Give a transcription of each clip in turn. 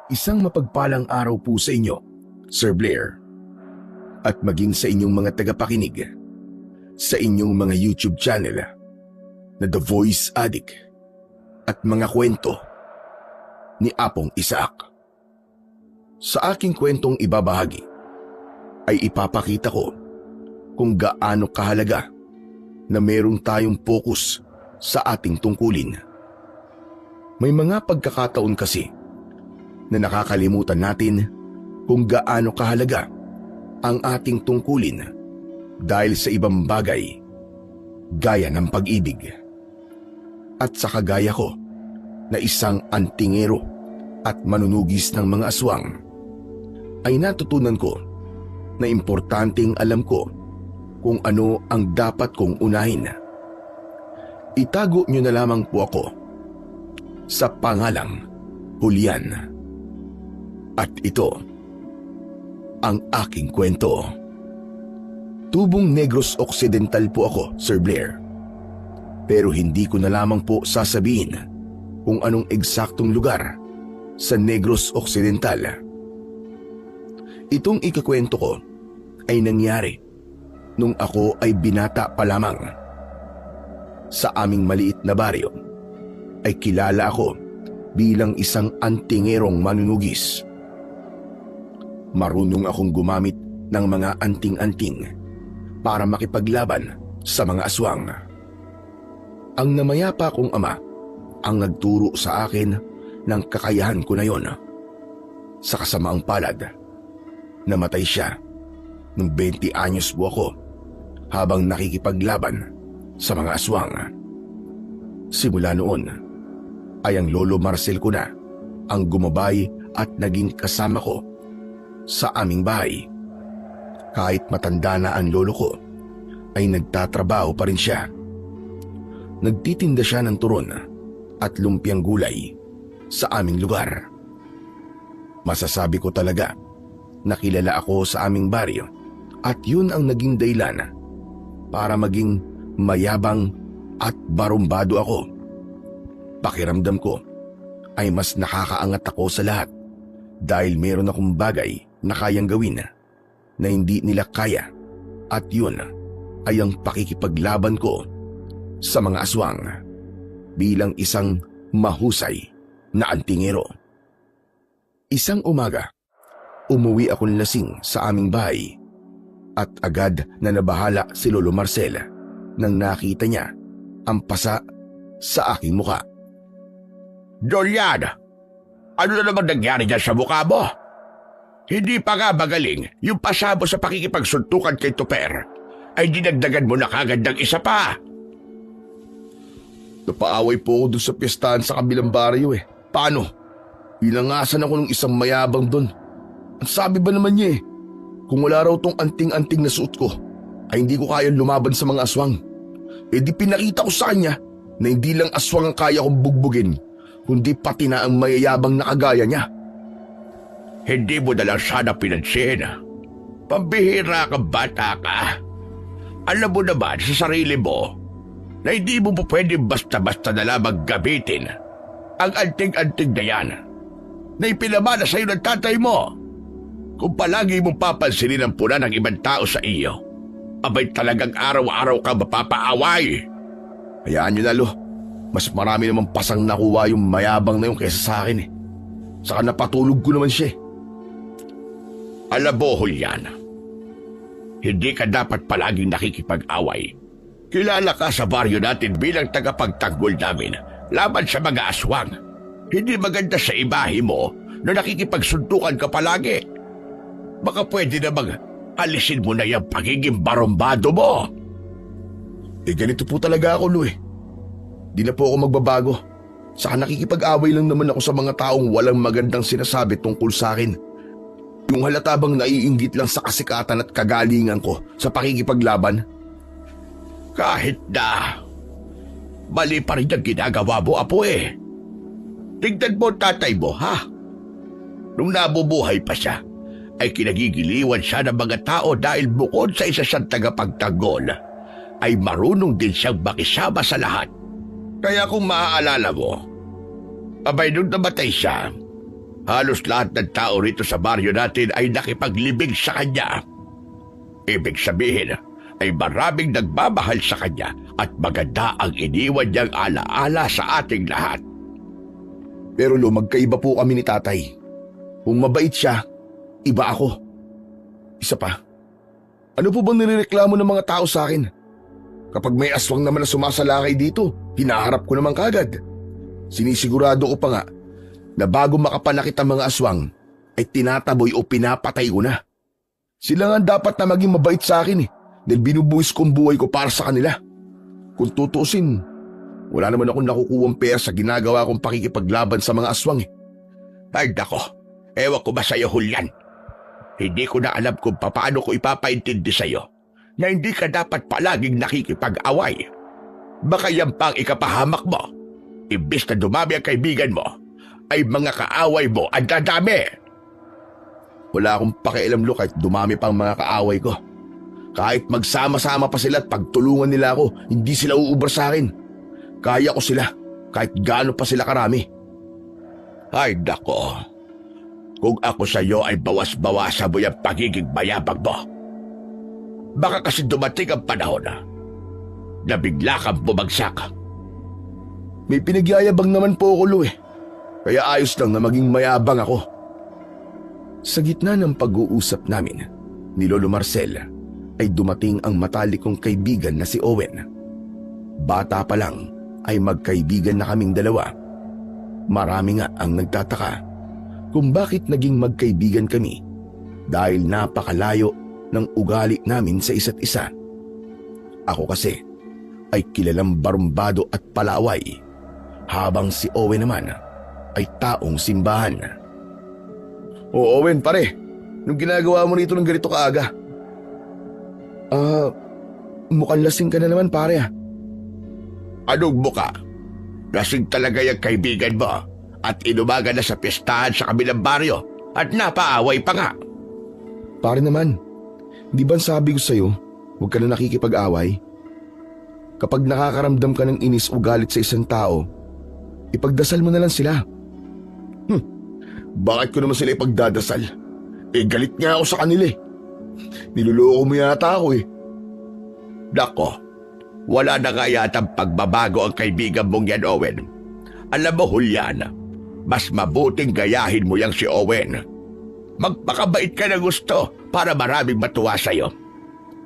Isang mapagpalang araw po sa inyo, Sir Blair, at maging sa inyong mga tagapakinig sa inyong mga YouTube channel na The Voice Addict at mga kwento ni Apong Isaac. Sa aking kwentong ibabahagi ay ipapakita ko kung gaano kahalaga na merong tayong focus sa ating tungkulin. May mga pagkakataon kasi na nakakalimutan natin kung gaano kahalaga ang ating tungkulin dahil sa ibang bagay gaya ng pag-ibig. At sa kagaya ko na isang antingero at manunugis ng mga aswang, ay natutunan ko na importanteng alam ko kung ano ang dapat kong unahin. Itago niyo na lamang po ako sa pangalang Julian. At ito ang aking kwento. Tubong Negros Occidental po ako, Sir Blair. Pero hindi ko na lamang po sasabihin kung anong eksaktong lugar sa Negros Occidental. Itong ikakwento ko ay nangyari nung ako ay binata pa lamang. Sa aming maliit na baryo ay kilala ako bilang isang antingerong manunugis. Marunong akong gumamit ng mga anting-anting para makipaglaban sa mga aswang. Ang namayapa kong ama ang nagturo sa akin ng kakayahan ko na yon. Sa kasamaang palad, namatay siya nung 20 anyos po ako habang nakikipaglaban sa mga aswang. Simula noon ay ang lolo Marcel ko na ang gumabay at naging kasama ko sa aming bahay. Kahit matanda na ang lolo ko, ay nagtatrabaho pa rin siya. Nagtitinda siya ng turon at lumpiang gulay sa aming lugar. Masasabi ko talaga na kilala ako sa aming baryo at yun ang naging dahilan para maging mayabang at barumbado ako. Pakiramdam ko ay mas nakakaangat ako sa lahat dahil meron akong bagay na kayang gawin na hindi nila kaya, at yun ay ang pakikipaglaban ko sa mga aswang bilang isang mahusay na antingero. Isang umaga, umuwi akong lasing sa aming bahay at agad na nabahala si Lolo Marcel nang nakita niya ang pasa sa aking muka. Julian, ano na naman nangyari dyan sa mukha mo? Hindi pa nga magaling yung pasabo sa pakikipagsuntukan kay Tuper ay dinagdagan mo na kagad ng isa pa. Napaaway po ako dun sa piestahan sa kabilang baryo eh. Paano? Inangasan ako ng isang mayabang dun. Ang sabi ba naman niya kung wala raw tong anting-anting na suot ko, ay hindi ko kayang lumaban sa mga aswang. E di pinakita ko sa kanya na hindi lang aswang ang kaya kong bugbugin, kundi pati na ang mayayabang na kagaya niya. Hindi mo na lang sana pinansin. Pambihira ka, bata ka. Alam mo naman sa sarili mo na hindi mo po pwede basta-basta na lamang gamitin ang anting-anting na yan na ipinamana sa iyo ng tatay mo. Kung palagi mong papansinin ang puna ng ibang tao sa iyo, abay talagang araw-araw ka mapapaaway. Hayaan niyo na, Lo. Mas marami namang pasang nakuha yung mayabang na yung kesa sa akin eh. Saka napatulog ko naman siya eh. Alam mo, Julian, hindi ka dapat palaging nakikipag-away. Kilala ka sa baryo natin bilang tagapagtanggol namin laban sa mga aswang. Hindi maganda sa imahe mo na nakikipagsuntukan ka palagi. Baka pwede namang alisin mo na yung pagiging barumbado mo. Eh ganito po talaga ako, Lo eh. Di na po ako magbabago. Saka nakikipag-away lang naman ako sa mga taong walang magandang sinasabi tungkol sa akin. Yung halata bang naiinggit lang sa kasikatan at kagalingan ko sa pakikipaglaban? Kahit na mali pa rin ang ginagawa mo, apo eh. Tignan mo tatay mo, ha? Nung nabubuhay pa siya, ay kinagigiliwan siya ng mga tao dahil bukod sa isa siyang tagapagtanggol, ay marunong din siyang makisama sa lahat. Kaya kung maaalala mo, abay nung namatay siya, Halos lahat ng tao rito sa baryo natin ay nakipaglibing sa kanya. Ibig sabihin ay maraming nagmamahal sa kanya at maganda ang iniwan niyang alaala sa ating lahat. Pero Lo, magkaiba po kami ni tatay. Kung mabait siya, iba ako. Isa pa, ano po bang nireklamo ng mga tao sa akin? Kapag may aswang naman na sumasalakay dito, hinaharap ko naman kagad. Sinisigurado ko pa nga na bago makapanakit ang mga aswang, ay tinataboy o pinapatay ko na. Sila nga dapat na maging mabait sa akin dahil binubuwis ko ang buhay ko para sa kanila. Kung tutusin, wala naman akong nakukuwang pera sa ginagawa kong pakikipaglaban sa mga aswang Ay nako, ewan ko ba sa'yo, Julian? Hindi ko na alam kung paano ko ipapaintindi sa'yo na hindi ka dapat palaging nakikipag-away. Baka yan pang ikapahamak mo. Imbis na dumami ang kaibigan mo, ay mga kaaway mo ang dadami. Wala akong pakialam, Lo, kahit dumami pang mga kaaway ko. Kahit magsama-sama pa sila at pagtulungan nila ako, hindi sila uubra sa akin. Kaya ko sila, kahit gaano pa sila karami. Ay nako, kung ako sa'yo ay bawas-bawasan mo yung pagiging mayabang mo. Baka kasi dumating ang panahon na bigla kang bumagsak. May pinagyayabang naman po ako, Lo, kaya ayos lang na maging mayabang ako. Sa gitna ng pag-uusap namin ni Lolo Marcel ay dumating ang matalikong kaibigan na si Owen. Bata pa lang ay magkaibigan na kaming dalawa. Marami nga ang nagtataka kung bakit naging magkaibigan kami dahil napakalayo ng ugali namin sa isa't isa. Ako kasi ay kilalang barumbado at palaway, habang si Owen naman ay taong simbahan. O Owen, pare, nung ginagawa mo nito ng ganito kaaga? Mukhang lasing ka na naman, pare. Anong muka? Lasing talaga yung kaibigan mo at inumaga na sa pistahan sa kabilang baryo at napaaway pa nga. Pare naman, di ba sabi ko sa'yo, huwag ka na nakikipag-away? Kapag nakakaramdam ka ng inis o galit sa isang tao, ipagdasal mo na lang sila. Bakit ko naman sila ipagdadasal? Galit nga ako sa kanila. Niloloko mo yata ako Nako, wala na nga yatang pagbabago ang kaibigan mong yan, Owen. Alam mo, Julian, mas mabuting gayahin mo yang si Owen. Magpakabait ka na gusto para maraming matuwa sa'yo.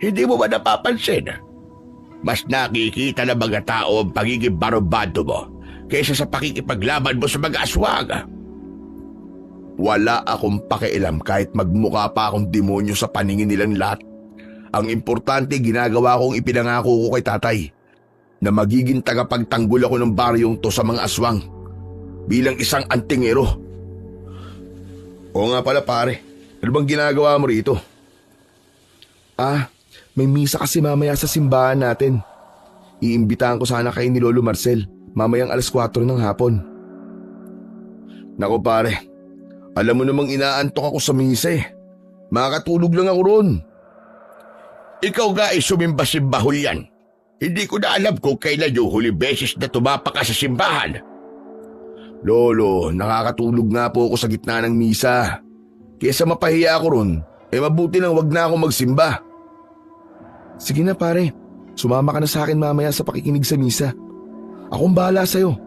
Hindi mo ba napapansin? Mas nakikita ng mga tao ang pagiging barobado mo kaysa sa pakikipaglaban mo sa mga aswang. Wala akong pakialam kahit magmukha pa akong demonyo sa paningin nilang lahat. Ang importante, ginagawa kong ipinangako ko kay tatay na magiging tagapagtanggol ako ng baryong to sa mga aswang bilang isang antingero. Oo nga pala, pare, ano bang ginagawa mo rito? May misa kasi mamaya sa simbahan natin. Iimbitahan ko sana kayo ni Lolo Marcel mamayang 4:00 ng hapon. Nako pare, alam mo namang inaantok ako sa misa Makakatulog lang ako ron. Ikaw nga ay sumimba-simba, Julian. Hindi ko na alam kung kailan yung huli beses na tumapa ka sa simbahan. Lolo, nakakatulog nga po ako sa gitna ng misa. Kesa mapahiya ako ron, mabuti lang wag na ako magsimba. Sige na pare, sumama ka na sa akin mamaya sa pakikinig sa misa. Akong bahala sa'yo.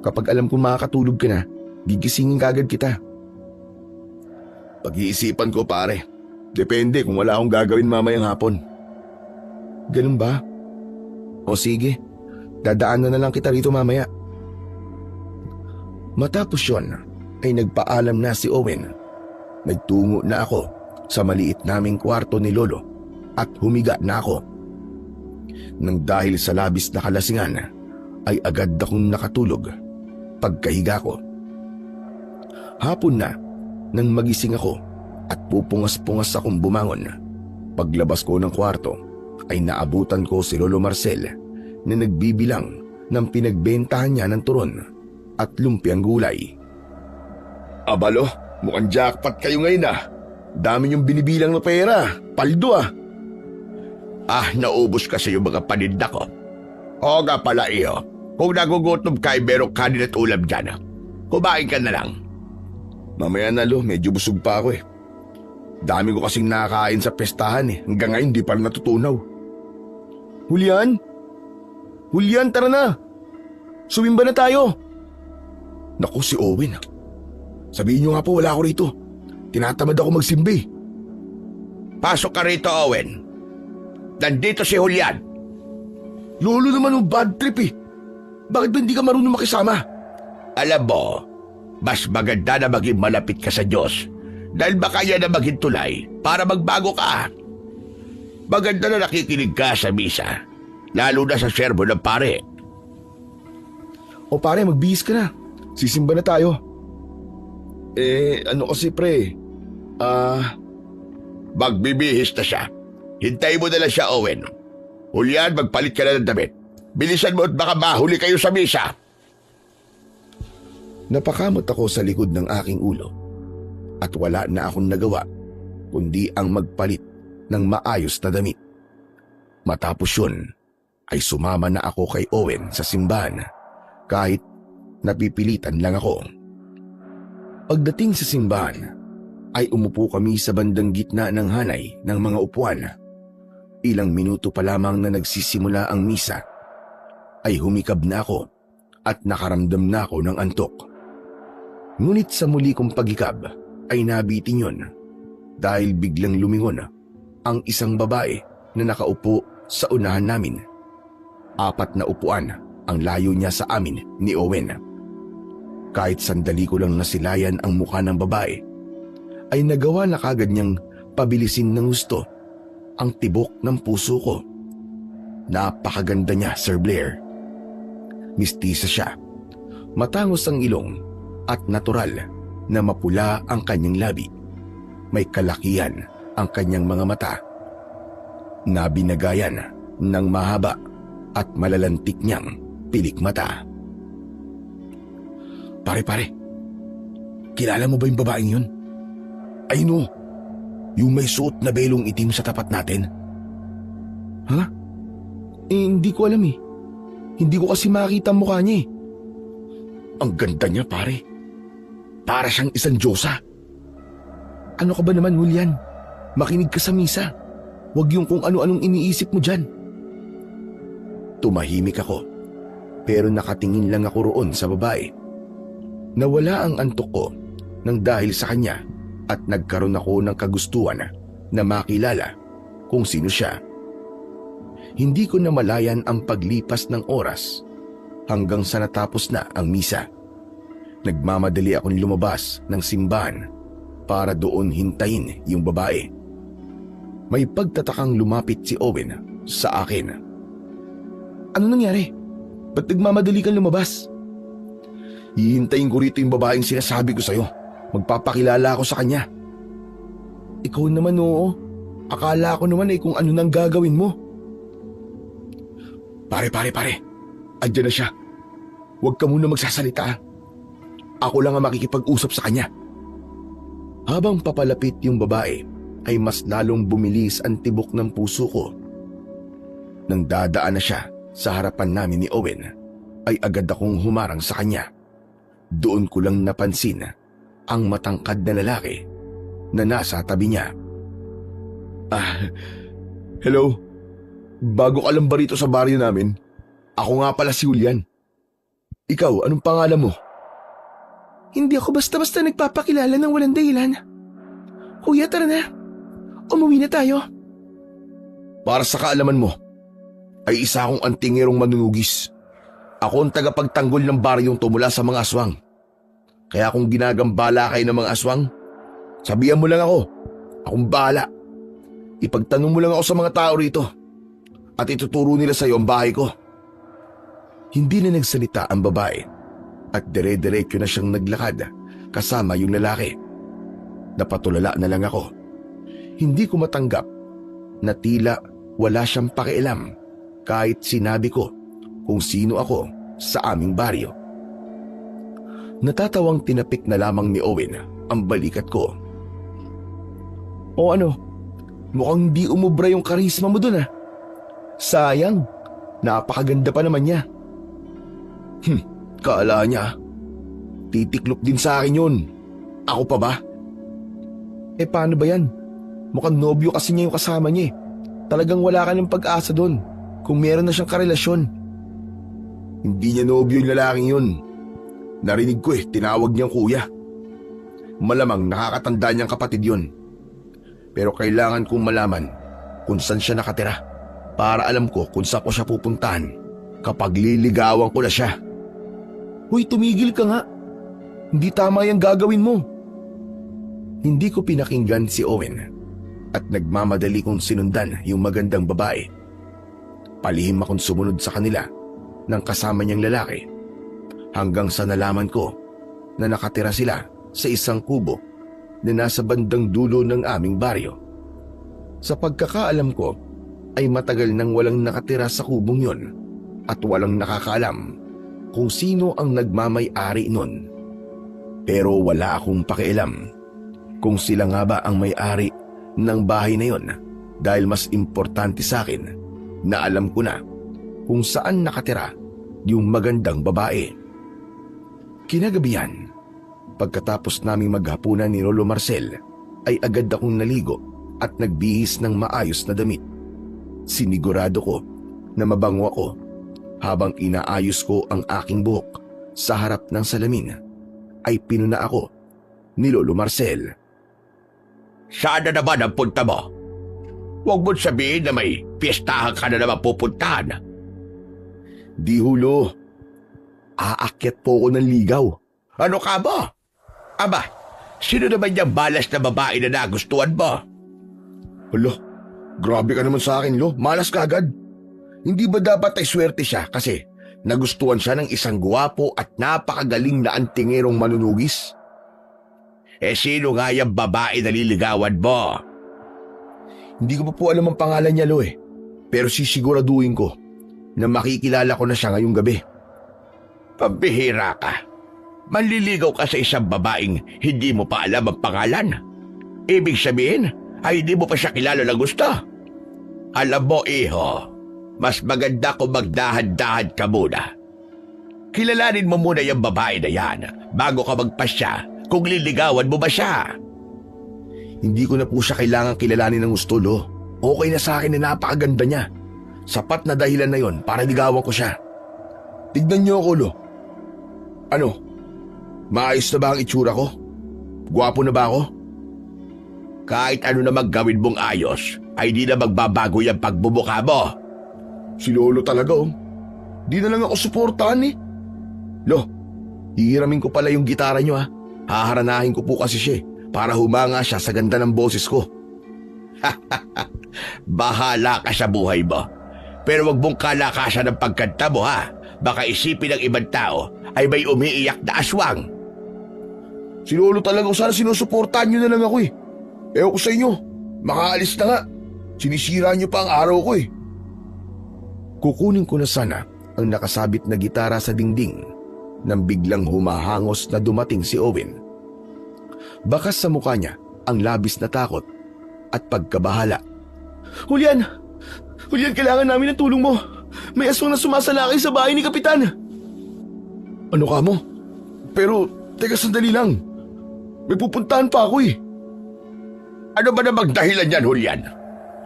Kapag alam kong makakatulog ka na, gigisingin kagad kita. Pag-iisipan ko pare. Depende kung wala akong gagawin mamayang hapon. Ganun ba? O sige, dadaanan na lang kita rito mamaya. Matapos yon ay nagpaalam na si Owen. Nagtungo na ako sa maliit naming kwarto ni Lolo at humiga na ako. Nang dahil sa labis na kalasingan ay agad akong nakatulog pagkahiga ko. Hapon na nang magising ako at pupungas-pungas akong bumangon. Paglabas ko ng kwarto ay naabutan ko si Lolo Marcel na nagbibilang ng pinagbentahan niya ng turon at lumpiang gulay. Abalo, mukhang jackpot kayo ngayon Dami niyong binibilang na pera, paldo Naubos kasi yung mga paninda ko. Oo nga pala kung nagugutom ka ay merong kanin at ulam dyan. Kumain ka na lang. Mamaya na lo, medyo busog pa ako eh. Dami ko kasing nakakain sa pestahan eh. Hanggang ngayon di pa rin natutunaw. Julian? Julian, tara na! Sumimba na tayo! Naku, si Owen. Sabihin niyo nga po wala ako rito. Tinatamad ako magsimbi. Pasok ka rito, Owen. Nandito si Julian. Lolo naman ang bad trip eh. Bakit ba hindi ka marunong makisama? Alam mo, mas maganda na maging malapit ka sa Diyos dahil baka yan na maging tulay para magbago ka. Maganda na nakikinig ka sa misa, lalo na sa sermon ng pare. O pare, magbihis ka na. Sisimba na tayo. Ano kasi pre? Magbibihis na siya. Hintayin mo na lang siya, Owen. Julian, magpalit ka na ng damit. Bilisan mo at baka mahuli kayo sa misa. Napakamot ako sa likod ng aking ulo at wala na akong nagawa kundi ang magpalit ng maayos na damit. Matapos yun ay sumama na ako kay Owen sa simbahan kahit napipilitan lang ako. Pagdating sa simbahan ay umupo kami sa bandang gitna ng hanay ng mga upuan. Ilang minuto pa lamang na nagsisimula ang misa ay humikab na ako at nakaramdam na ako ng antok. Ngunit sa muli kong paghikab ay nabitin yun dahil biglang lumingon ang isang babae na nakaupo sa unahan namin. 4 na upuan ang layo niya sa amin ni Owen. Kahit sandali ko lang nasilayan ang mukha ng babae, ay nagawa na kagad niyang pabilisin ng gusto ang tibok ng puso ko. Napakaganda niya, Sir Blair. Mistisa siya. Matangos ang ilong at natural na mapula ang kanyang labi. May kalakihan ang kanyang mga mata. Nabinagayan ng mahaba at malalantik niyang pilik mata. Pare, kilala mo ba yung babaeng yun? Ay no, yung may suot na belong itim sa tapat natin. Ha? Hindi ko alam eh. Hindi ko kasi makita ang mukha niya eh. Ang ganda niya pare. Para siyang isang diyosa. Ano ka ba naman, Julian? Makinig ka sa misa. Huwag yung kung ano-anong iniisip mo dyan. Tumahimik ako, pero nakatingin lang ako roon sa babae. Nawala ang antok ko nang dahil sa kanya at nagkaroon ako ng kagustuhan na makilala kung sino siya. Hindi ko namalayan ang paglipas ng oras hanggang sa natapos na ang misa. Nagmamadali akong lumabas ng simbahan para doon hintayin yung babae. May pagtatakang lumapit si Owen sa akin. Ano nangyari? Ba't nagmamadali kang lumabas? Hihintayin ko rito yung babaeng sinasabi ko sa'yo. Magpapakilala ako sa kanya. Ikaw naman oo. Akala ko naman kung ano nang gagawin mo. Pare. Andiyan na siya. Huwag ka muna magsasalita. Ako lang ang makikipag-usap sa kanya. Habang papalapit yung babae, ay mas lalong bumilis ang tibok ng puso ko. Nang dadaan na siya sa harapan namin ni Owen, ay agad akong humarang sa kanya. Doon ko lang napansin ang matangkad na lalaki na nasa tabi niya. Hello? Bago ka lang ba rito sa baryo namin? Ako nga pala si Julian. Ikaw, anong pangalan mo? Hindi ako basta-basta nagpapakilala ng walang dahilan. Kuya, tara na. Umuwi na tayo. Para sa kaalaman mo, ay isa akong antingerong manunugis. Ako ang tagapagtanggol ng baryong tumula sa mga aswang. Kaya kung ginagambala kayo ng mga aswang, sabihan mo lang ako. Akong bahala. Ipagtanong mo lang ako sa mga tao rito at ituturo nila sa iyo ang bahay ko. Hindi na nagsalita ang babae at dire-diretso na siyang naglakad kasama yung lalaki. Napatulala na lang ako. Hindi ko matanggap na tila wala siyang pakialam kahit sinabi ko kung sino ako sa aming baryo. Natatawang tinapik na lamang ni Owen ang balikat ko. O ano, mukhang di umubra yung karisma mo dun ah. Sayang, napakaganda pa naman niya. Kala niya, titiklop din sa akin yun. Ako pa ba? Paano ba yan? Mukhang nobyo kasi niya yung kasama niya eh. Talagang wala ka ng pag-asa doon kung meron na siyang karelasyon. Hindi niya nobyo yung lalaking yun. Narinig ko tinawag niyang kuya. Malamang nakakatanda niyang kapatid yun. Pero kailangan kong malaman kung saan siya nakatira para alam ko kung saan ko siya pupuntahan kapag liligawan ko na siya. Hoy, tumigil ka nga. Hindi tama yung gagawin mo. Hindi ko pinakinggan si Owen at nagmamadali kong sinundan yung magandang babae. Palihim akong sumunod sa kanila ng kasama niyang lalaki hanggang sa nalaman ko na nakatira sila sa isang kubo na nasa bandang dulo ng aming baryo. Sa pagkakaalam ko ay matagal nang walang nakatira sa kubong yon at walang nakakaalam kung sino ang nagmamay-ari nun. Pero wala akong pakialam kung sila nga ba ang may-ari ng bahay na yon dahil mas importante sa akin na alam ko na kung saan nakatira yung magandang babae. Kinagabihan, pagkatapos naming maghapunan ni Lolo Marcel, ay agad akong naligo at nagbihis ng maayos na damit. Sinigurado ko na mabango ako habang inaayos ko ang aking buhok sa harap ng salamin ay pinuna ako ni Lolo Marcel. Saan na naman ang punta mo? Huwag mo't sabihin na may piyestahan ka na naman pupuntahan. Di hulo. Aakyat po ako ng ligaw. Ano ka ba? Aba, sino naman yung balas na babae na nagustuhan mo? Hala, grabe ka naman sa akin, Lo. Malas ka agad. Hindi ba dapat ay swerte siya kasi nagustuhan siya ng isang guwapo at napakagaling na antingerong manunugis? Sino nga yung babae na liligawan mo? Hindi ko pa po alam ang pangalan niya, Lo Pero sisiguraduhin ko na makikilala ko na siya ngayong gabi. Pambihira ka. Manliligaw ka sa isang babaeng hindi mo pa alam ang pangalan. Ibig sabihin ay hindi mo pa siya kilala na gusto. Alam mo, iho, mas maganda kung magdahan-dahan ka muna. Kilalanin mo muna yung babae na yan bago ka magpasya kung liligawan mo ba siya. Hindi ko na po siya kailangang kilalanin ng gusto, Lo. Okay na sa akin na napakaganda niya. Sapat na dahilan na yon para ligawan ko siya. Tignan niyo ako, Lo. Ano? Maayos na ba ang itsura ko? Gwapo na ba ako? Kahit ano na maggawin mong ayos, ay di na magbabago yung pagbubuka mo. Si Lolo talaga, Di na lang ako suportahan eh. Lo, hihiramin ko pala yung gitara niyo Haharanahin ko po kasi siya para humanga siya sa ganda ng boses ko. Bahala ka sa buhay mo. Pero wag mong kalakasan ng pagkanta mo Baka isipin ng ibang tao ay may umiiyak na aswang. Si Lolo talaga sana sinusuportahan niyo na lang ako eh. Ewan ko sa inyo, makaalis na nga. Sinisira niyo pa ang araw ko eh. Kukunin ko na sana ang nakasabit na gitara sa dingding nang biglang humahangos na dumating si Owen. Bakas sa mukha niya ang labis na takot at pagkabahala. Julian! Julian, kailangan namin ng tulong mo. May aswang na sumasalakay sa bahay ni Kapitan. Ano ka mo? Pero, teka sandali lang. May pupuntahan pa ako eh. Ano ba namang dahilan yan, Julian?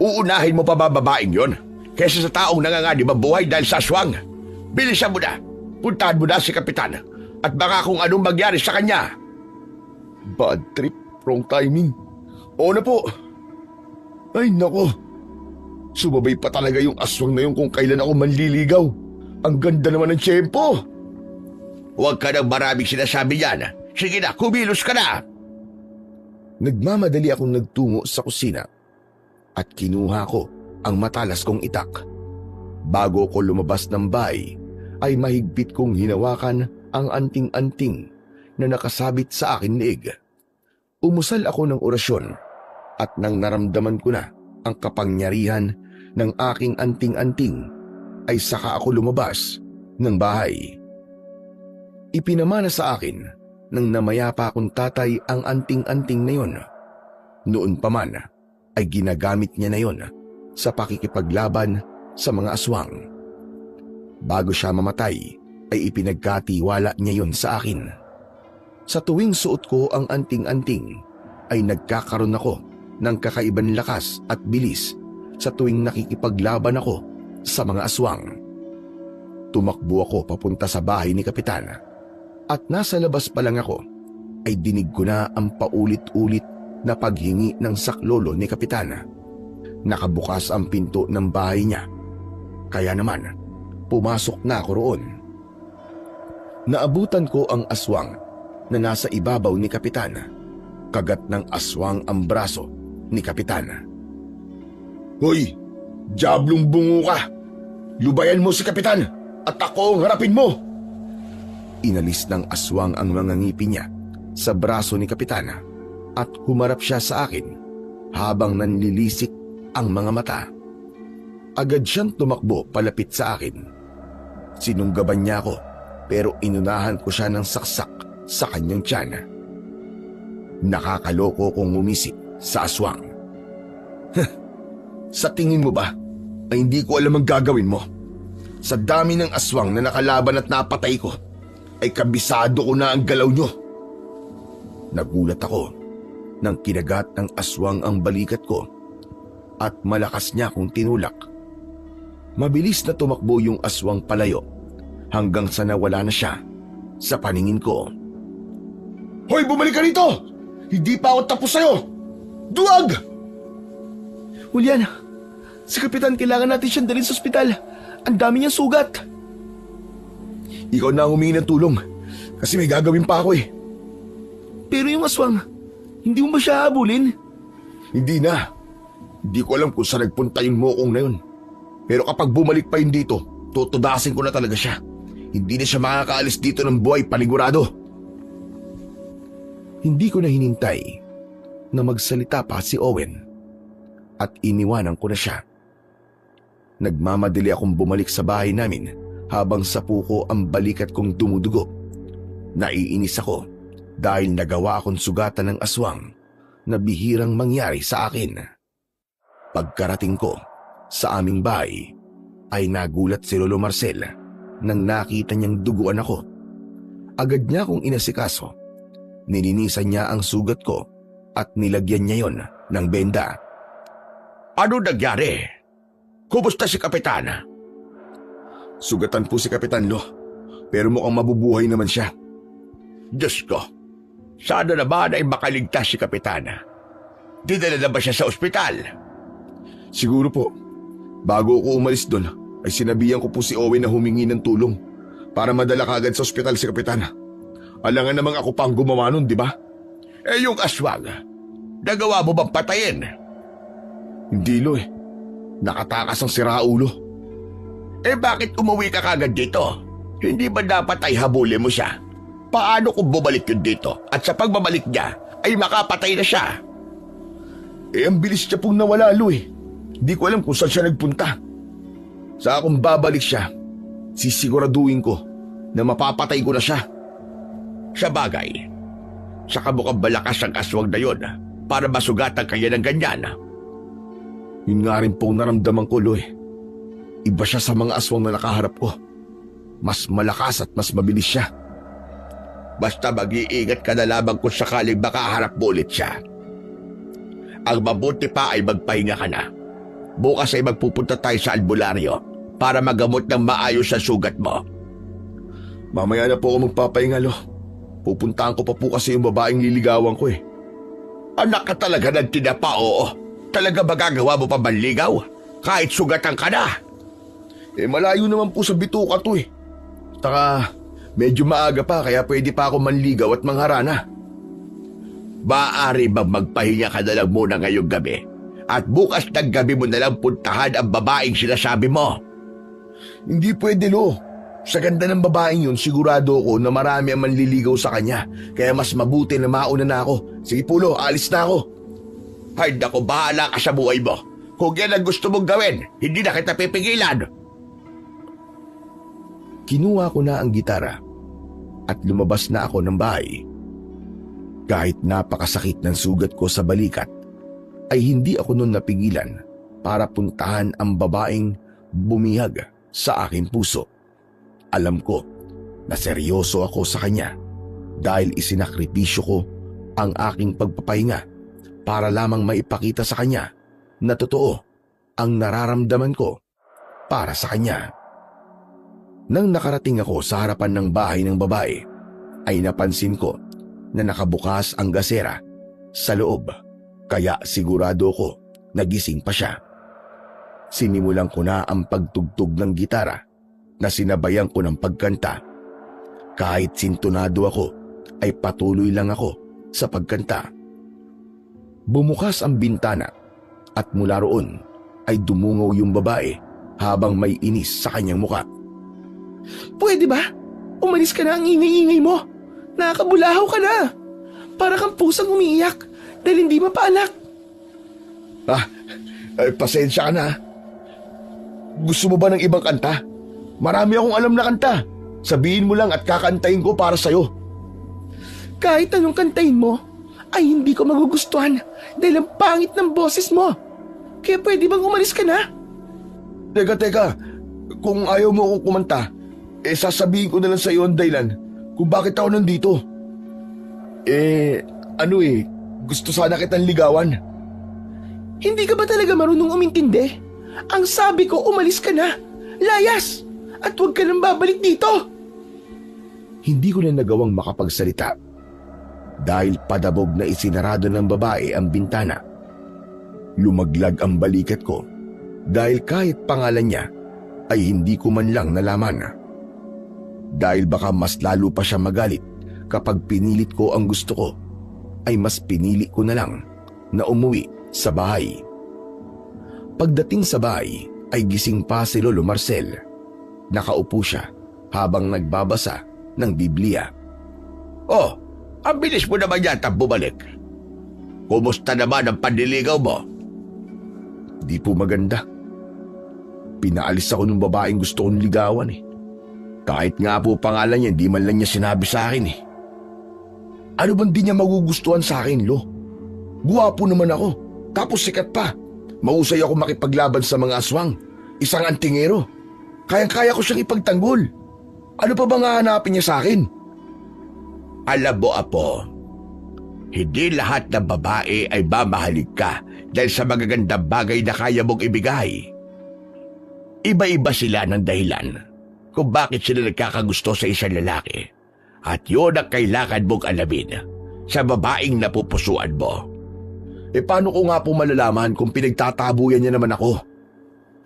Uunahin mo pa ba babaeng yon kaysa sa taong nanganganib ang buhay dahil sa aswang? Bilisan mo na. Puntahan mo na si Kapitan at baka kung anong mangyari sa kanya. Bad trip, wrong timing. Oo na po. Ay nako. Sumabay pa talaga yung aswang na yun kung kailan ako manliligaw. Ang ganda naman ng tiyempo. Huwag ka nang maraming sinasabi yan. Sige na, kumilos ka na. Nagmamadali akong nagtungo sa kusina at kinuha ko ang matalas kong itak. Bago ko lumabas ng bahay, ay mahigpit kong hinawakan ang anting-anting na nakasabit sa akin liig. Umusal ako ng orasyon at nang naramdaman ko na ang kapangyarihan ng aking anting-anting, ay saka ako lumabas ng bahay. Ipinamana sa akin ng namayapa akong tatay ang anting-anting na yon. Noon pa man ay ginagamit niya na yon sa pakikipaglaban sa mga aswang. Bago siya mamatay ay ipinagkatiwala niya yon sa akin. Sa tuwing suot ko ang anting-anting ay nagkakaroon ako ng kakaibang lakas at bilis sa tuwing nakikipaglaban ako sa mga aswang. Tumakbo ako papunta sa bahay ni Kapitan at nasa labas pa lang ako ay dinig ko na ang paulit-ulit na paghingi ng saklolo ni Kapitan. Nakabukas ang pinto ng bahay niya, kaya naman pumasok na ako roon. Naabutan ko ang aswang na nasa ibabaw ni Kapitan. Kagat ng aswang ang braso ni Kapitan. "Hoy! Diablong bungo ka! Lubayan mo si Kapitan at ako ang harapin mo!" Inalis ng aswang ang mga ngipin niya sa braso ni Kapitan at humarap siya sa akin habang nanlilisik ang mga mata. Agad siyang tumakbo palapit sa akin. Sinunggaban niya ako pero inunahan ko siya ng saksak sa kanyang tiyan. Nakakaloko kong umisip sa aswang. Sa tingin mo ba ay hindi ko alam ang gagawin mo? Sa dami ng aswang na nakalaban at napatay ko, ay kabisado ko na ang galaw nyo. Nagulat ako nang kinagat ng aswang ang balikat ko at malakas niya akong tinulak. Mabilis na tumakbo yung aswang palayo hanggang sa nawala na siya sa paningin ko. "Hoy, bumalik ka rito! Hindi pa ako tapos sa'yo! Duwag!" "Julian, si Kapitan, kailangan natin siyang dalhin sa ospital. Ang dami niyang sugat." "Ikaw na ang humingi ng tulong kasi may gagawin pa ako eh." "Pero yung aswang, hindi mo ba siya habulin?" "Hindi na. Hindi ko alam kung saan nagpunta yung mokong na yun. Pero kapag bumalik pa yun dito, tutudasin ko na talaga siya. Hindi na siya makakaalis dito ng buhay, panigurado." Hindi ko na hinintay na magsalita pa si Owen at iniwanan ko na siya. Nagmamadali akong bumalik sa bahay namin habang sapuko ang balikat kong dumudugo. Naiinis ako dahil nagawa akong sugatan ng aswang na bihirang mangyari sa akin. Pagkarating ko sa aming bahay ay nagulat si Lolo Marcel nang nakita niyang duguan ako. Agad niya akong inasikaso. Nilinisan niya ang sugat ko at nilagyan niya yon ng benda. "Ano nangyari? Kumusta si Kapitan?" "Sugatan po si Kapitan Lo, pero mukhang mabubuhay naman siya." "Diyos ko, sana naman ay makaligtas si Kapitan. Dinala na ba siya sa ospital?" "Siguro po. Bago ako umalis doon, ay sinabihan ko po si Owen na humingi ng tulong para madala kagad sa ospital si Kapitan. Alangan namang ako pang gumawa nun, di ba?" "Eh yung aswang, nagawa mo bang patayin?" "Hindi Lo eh. Nakatakas ang siraulo." "Eh bakit umuwi ka kagad dito? Hindi ba dapat ay habulin mo siya? Paano kung bumalik yun dito at sa pagbabalik niya ay makapatay na siya?" "Eh ang bilis niya pong nawala Lo eh. Di ko alam kung saan siya nagpunta. Sa akong babalik siya, sisiguraduhin ko na mapapatay ko na siya." "Sa bagay, sa kamukhang malakas ang aswang na yun para masugatan kaya ng ganyan." "Yun nga rin pong naramdaman ko Lo eh. Iba siya sa mga aswang na nakaharap ko. Mas malakas at mas mabilis siya." "Basta mag-iingat ka na lamang kung sakaling makaharap mo ulit siya. Ang mabuti pa ay magpahinga ka na. Bukas ay magpupunta tayo sa albularyo para magamot ng maayos sa sugat mo." "Mamaya na po ako magpapahinga Lo. Pupuntahan ko pa po kasi yung babaeng liligawan ko eh." "Anak ka talaga ng tinapa, oo. Talaga magagawa mo pa manligaw? Kahit sugatan ka na?" "Eh malayo naman po sa bituka to eh. Taka medyo maaga pa kaya pwede pa ako manligaw at mangharana." "Maaari bang magpahinga ka na lang muna ngayong gabi? At bukas ng gabi mo na lang puntahan ang babaeng sinasabi mo?" "Hindi pwede Lo. Sa ganda ng babaeng yun, sigurado ako na marami ang manliligaw sa kanya. Kaya mas mabuti na mauna na ako. Sige po Lo, alis na ako." "Ay naku, bahala ka sa buhay mo. Kung yan ang gusto mong gawin, hindi na kita pipigilan." Kinuha ko na ang gitara at lumabas na ako ng bahay. Kahit napakasakit ng sugat ko sa balikat, ay hindi ako noon napigilan para puntahan ang babaeng bumihag sa aking puso. Alam ko na seryoso ako sa kanya dahil isinakripisyo ko ang aking pagpapahinga para lamang maipakita sa kanya na totoo ang nararamdaman ko para sa kanya. Nang nakarating ako sa harapan ng bahay ng babae, ay napansin ko na nakabukas ang gasera sa loob, kaya sigurado ko nagising pa siya. Sinimulan ko na ang pagtugtog ng gitara na sinabayan ko ng pagkanta. Kahit sintonado ako, ay patuloy lang ako sa pagkanta. Bumukas ang bintana at mula roon ay dumungaw yung babae habang may inis sa kanyang muka. "Pwede ba? Umalis ka na, ang ingay-ingay mo. Nakakabulahaw ka na. Para kang pusang umiiyak dahil hindi mapaanak." Pasensya ka na. Gusto mo ba ng ibang kanta? Marami akong alam na kanta. Sabihin mo lang at kakantahin ko para sa'yo. "Kahit anong kantahin mo, ay hindi ko magugustuhan dahil ang pangit ng boses mo. Kaya pwede bang umalis ka na?" Teka. Kung ayaw mo akong kumanta, sasabihin ko na lang sa'yo ang dahilan kung bakit ako nandito. Gusto sana kitang ligawan. "Hindi ka ba talaga marunong umintindi? Ang sabi ko, umalis ka na. Layas! At huwag ka nang babalik dito." Hindi ko na nagawang makapagsalita dahil padabog na isinarado ng babae ang bintana. Lumaglag ang balikat ko dahil kahit pangalan niya ay hindi ko man lang nalaman. Dahil baka mas lalo pa siya magalit kapag pinilit ko ang gusto ko, ay mas pinili ko na lang na umuwi sa bahay. Pagdating sa bahay ay gising pa si Lolo Marcel. Nakaupo siya habang nagbabasa ng Biblia. Oh, ang bilis mo naman yata bumalik. Kumusta naman ang panliligaw mo? Di po maganda. Pinaalis ako ng babaeng gusto kong ligawan Kahit nga po pangalan niya, di man lang niya sinabi sa akin Ano bang di niya magugustuhan sa akin, Lo? Guwapo naman ako, tapos sikat pa. Mahusay ako makipaglaban sa mga aswang. Isang antingero. Kayang-kaya ko siyang ipagtanggol. Ano pa bang hahanapin niya sa akin? Alam mo, Apo, hindi lahat ng babae ay mamahalig ka dahil sa magagandang bagay na kaya mong ibigay. Iba-iba sila ng dahilan kung bakit sila nagkakagusto sa isang lalaki. At yun ang kailangan mong alamin sa babaeng napupusuan mo. Paano ko nga po malalaman kung pinagtatabuyan niya naman ako?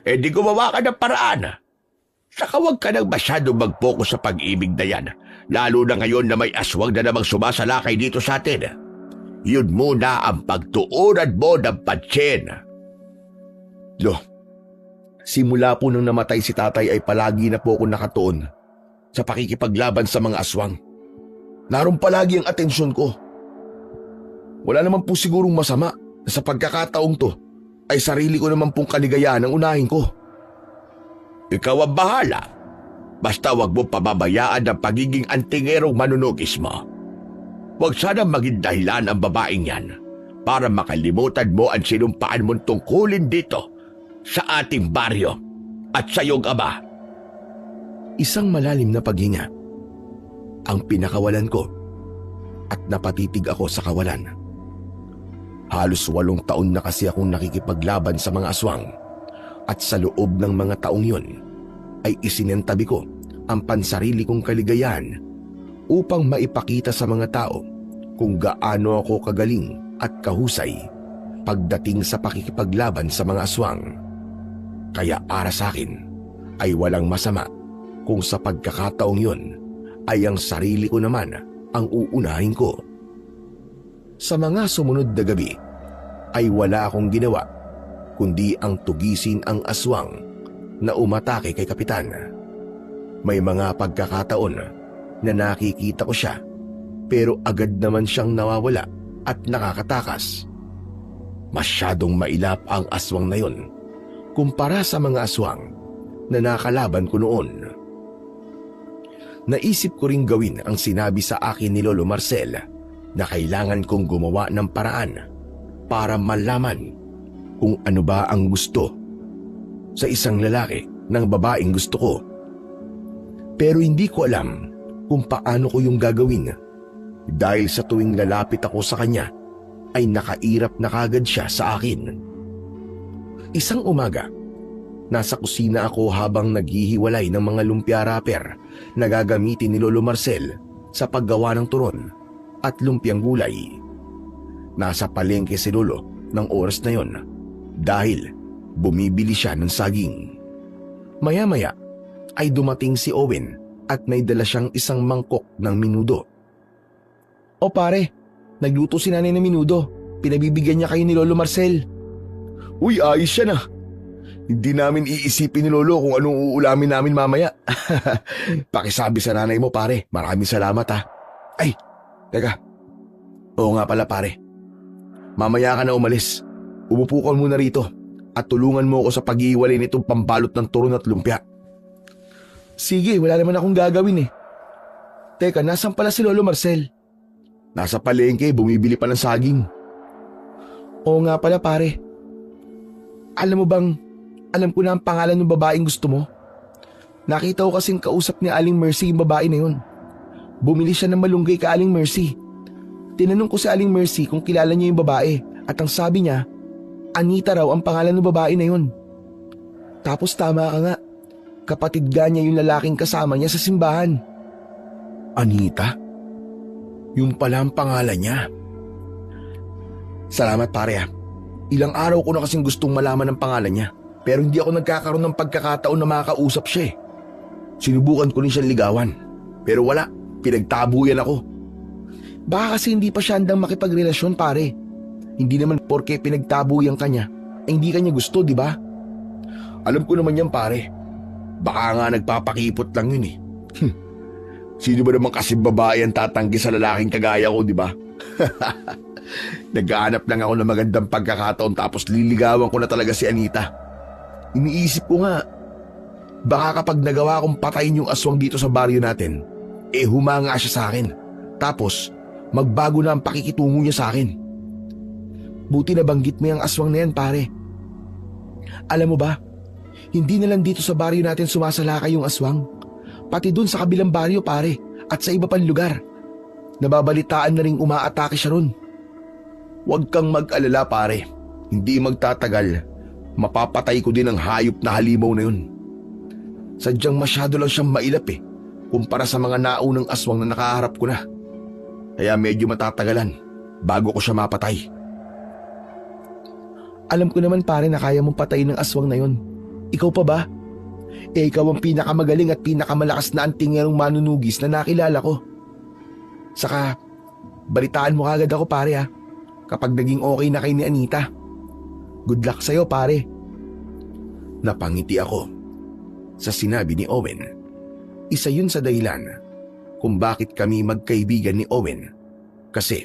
Di gumawa ka ng paraan. Saka huwag ka nang masyadong mag-focus sa pag-ibig na yan, lalo na ngayon na may aswang na namang sumasalakay dito sa atin. Yun muna ang pagtuunan mo ng pansin. Lo, simula po nang namatay si tatay ay palagi na po ako nakatuon sa pakikipaglaban sa mga aswang. Naroon palagi ang atensyon ko. Wala naman po sigurong masama na sa pagkakataong to ay sarili ko naman pong kaligayahan ang unahin ko. Ikaw ang bahala. Basta wag mo pababayaan ang pagiging antingerong manunugis mo. Huwag sana maging dahilan ang babaeng yan para makalimutan mo ang sinumpaan mong tungkulin dito sa ating baryo at sa iyong ama. Isang malalim na paghinga ang pinakawalan ko at napatitig ako sa kawalan. Halos 8 taon na kasi akong nakikipaglaban sa mga aswang at sa loob ng mga taong yun ay isinentabi ko ang pansarili kong kaligayahan upang maipakita sa mga tao kung gaano ako kagaling at kahusay pagdating sa pakikipaglaban sa mga aswang. Kaya para sa akin ay walang masama kung sa pagkakataong yun ay ang sarili ko naman ang uunahin ko. Sa mga sumunod na gabi ay wala akong ginawa kundi ang tugisin ang aswang na umatake kay Kapitan. May mga pagkakataon na nakikita ko siya pero agad naman siyang nawawala at nakakatakas. Masyadong mailap ang aswang na yun kumpara sa mga aswang na nakalaban ko noon. Naisip ko ring gawin ang sinabi sa akin ni Lolo Marcel na kailangan kong gumawa ng paraan para malaman kung ano ba ang gusto sa isang lalaki ng babaeng gusto ko. Pero hindi ko alam kung paano ko yung gagawin dahil sa tuwing lalapit ako sa kanya ay nakairap na kagad siya sa akin. Isang umaga, nasa kusina ako habang naghihiwalay ng mga lumpia wrapper na gagamitin ni Lolo Marcel sa paggawa ng turon at lumpiang gulay. Nasa palengke si Lolo ng oras na yon dahil bumibili siya ng saging. Maya-maya ay dumating si Owen at may dala siyang isang mangkok ng minudo. O pare, nagluto si nanay ng minudo. Pinabibigyan niya kayo ni Lolo Marcel. Uy, ayos siya na. Hindi namin iisipin ni Lolo kung anong uulamin namin mamaya. Pakisabi sa nanay mo pare, maraming salamat ha. Ay, teka. Oo nga pala pare. Mamaya ka na umalis. Umupo ka muna rito at tulungan mo ako sa pag-iiwalay nitong pambalot ng turon at lumpia. Sige, wala naman akong gagawin eh. Teka, nasan pala si Lolo Marcel? Nasa palengke, bumibili pa ng saging. Oo nga pala pare. Alam mo bang, alam ko na ang pangalan ng babaeng gusto mo. Nakita ko kasing kausap ni Aling Mercy yung babae na yun. Bumili siya ng malunggay ka Aling Mercy. Tinanong ko si Aling Mercy kung kilala niya yung babae at ang sabi niya, Anita raw ang pangalan ng babae na yun. Tapos tama ka nga, kapatid ga niya yung lalaking kasama niya sa simbahan. Anita? Yung pala ang pangalan niya. Salamat pare ha. Ilang araw ko na kasing gustong malaman ang pangalan niya pero hindi ako nagkakaroon ng pagkakataon na makakausap siya eh. Sinubukan ko rin siyang ligawan pero wala, pinagtabuyan ako. Baka kasi hindi pa siya handang makipagrelasyon pare. Hindi naman porke pinagtabuyan ka niya ay hindi ka niya gusto, di ba? Alam ko naman yan pare. Baka nga nagpapakipot lang yun eh. Sino ba naman kasi babae ang tatanggi sa lalaking kagaya ko, di ba? Naghahanap lang ako ng magandang pagkakataon tapos liligawan ko na talaga si Anita. Iniisip ko nga, baka kapag nagawa kong patayin yung aswang dito sa baryo natin, humanga siya sa akin. Tapos, magbago na ang pakikitungo niya sa akin. Buti na banggit mo yung aswang na yan, pare. Alam mo ba, hindi na lang dito sa baryo natin sumasalakay yung aswang. Pati dun sa kabilang baryo pare at sa iba pang lugar. Nababalitaan na ring umaatake siya ron. Huwag kang mag-alala pare. Hindi magtatagal. Mapapatay ko din ang hayop na halimaw na yun. Sadyang masyado lang siyang mailap kumpara sa mga naunang aswang na nakaharap ko na. Kaya medyo matatagalan bago ko siya mapatay. Alam ko naman pare na kaya mong patayin ng aswang na yun. Ikaw pa ba? Ikaw ang pinakamagaling at pinakamalakas na antingerong manunugis na nakilala ko. Saka, balitaan mo kagad ako pare ha, kapag naging okay na kay ni Anita. Good luck sa'yo pare. Napangiti ako sa sinabi ni Owen. Isa yun sa dahilan kung bakit kami magkaibigan ni Owen. Kasi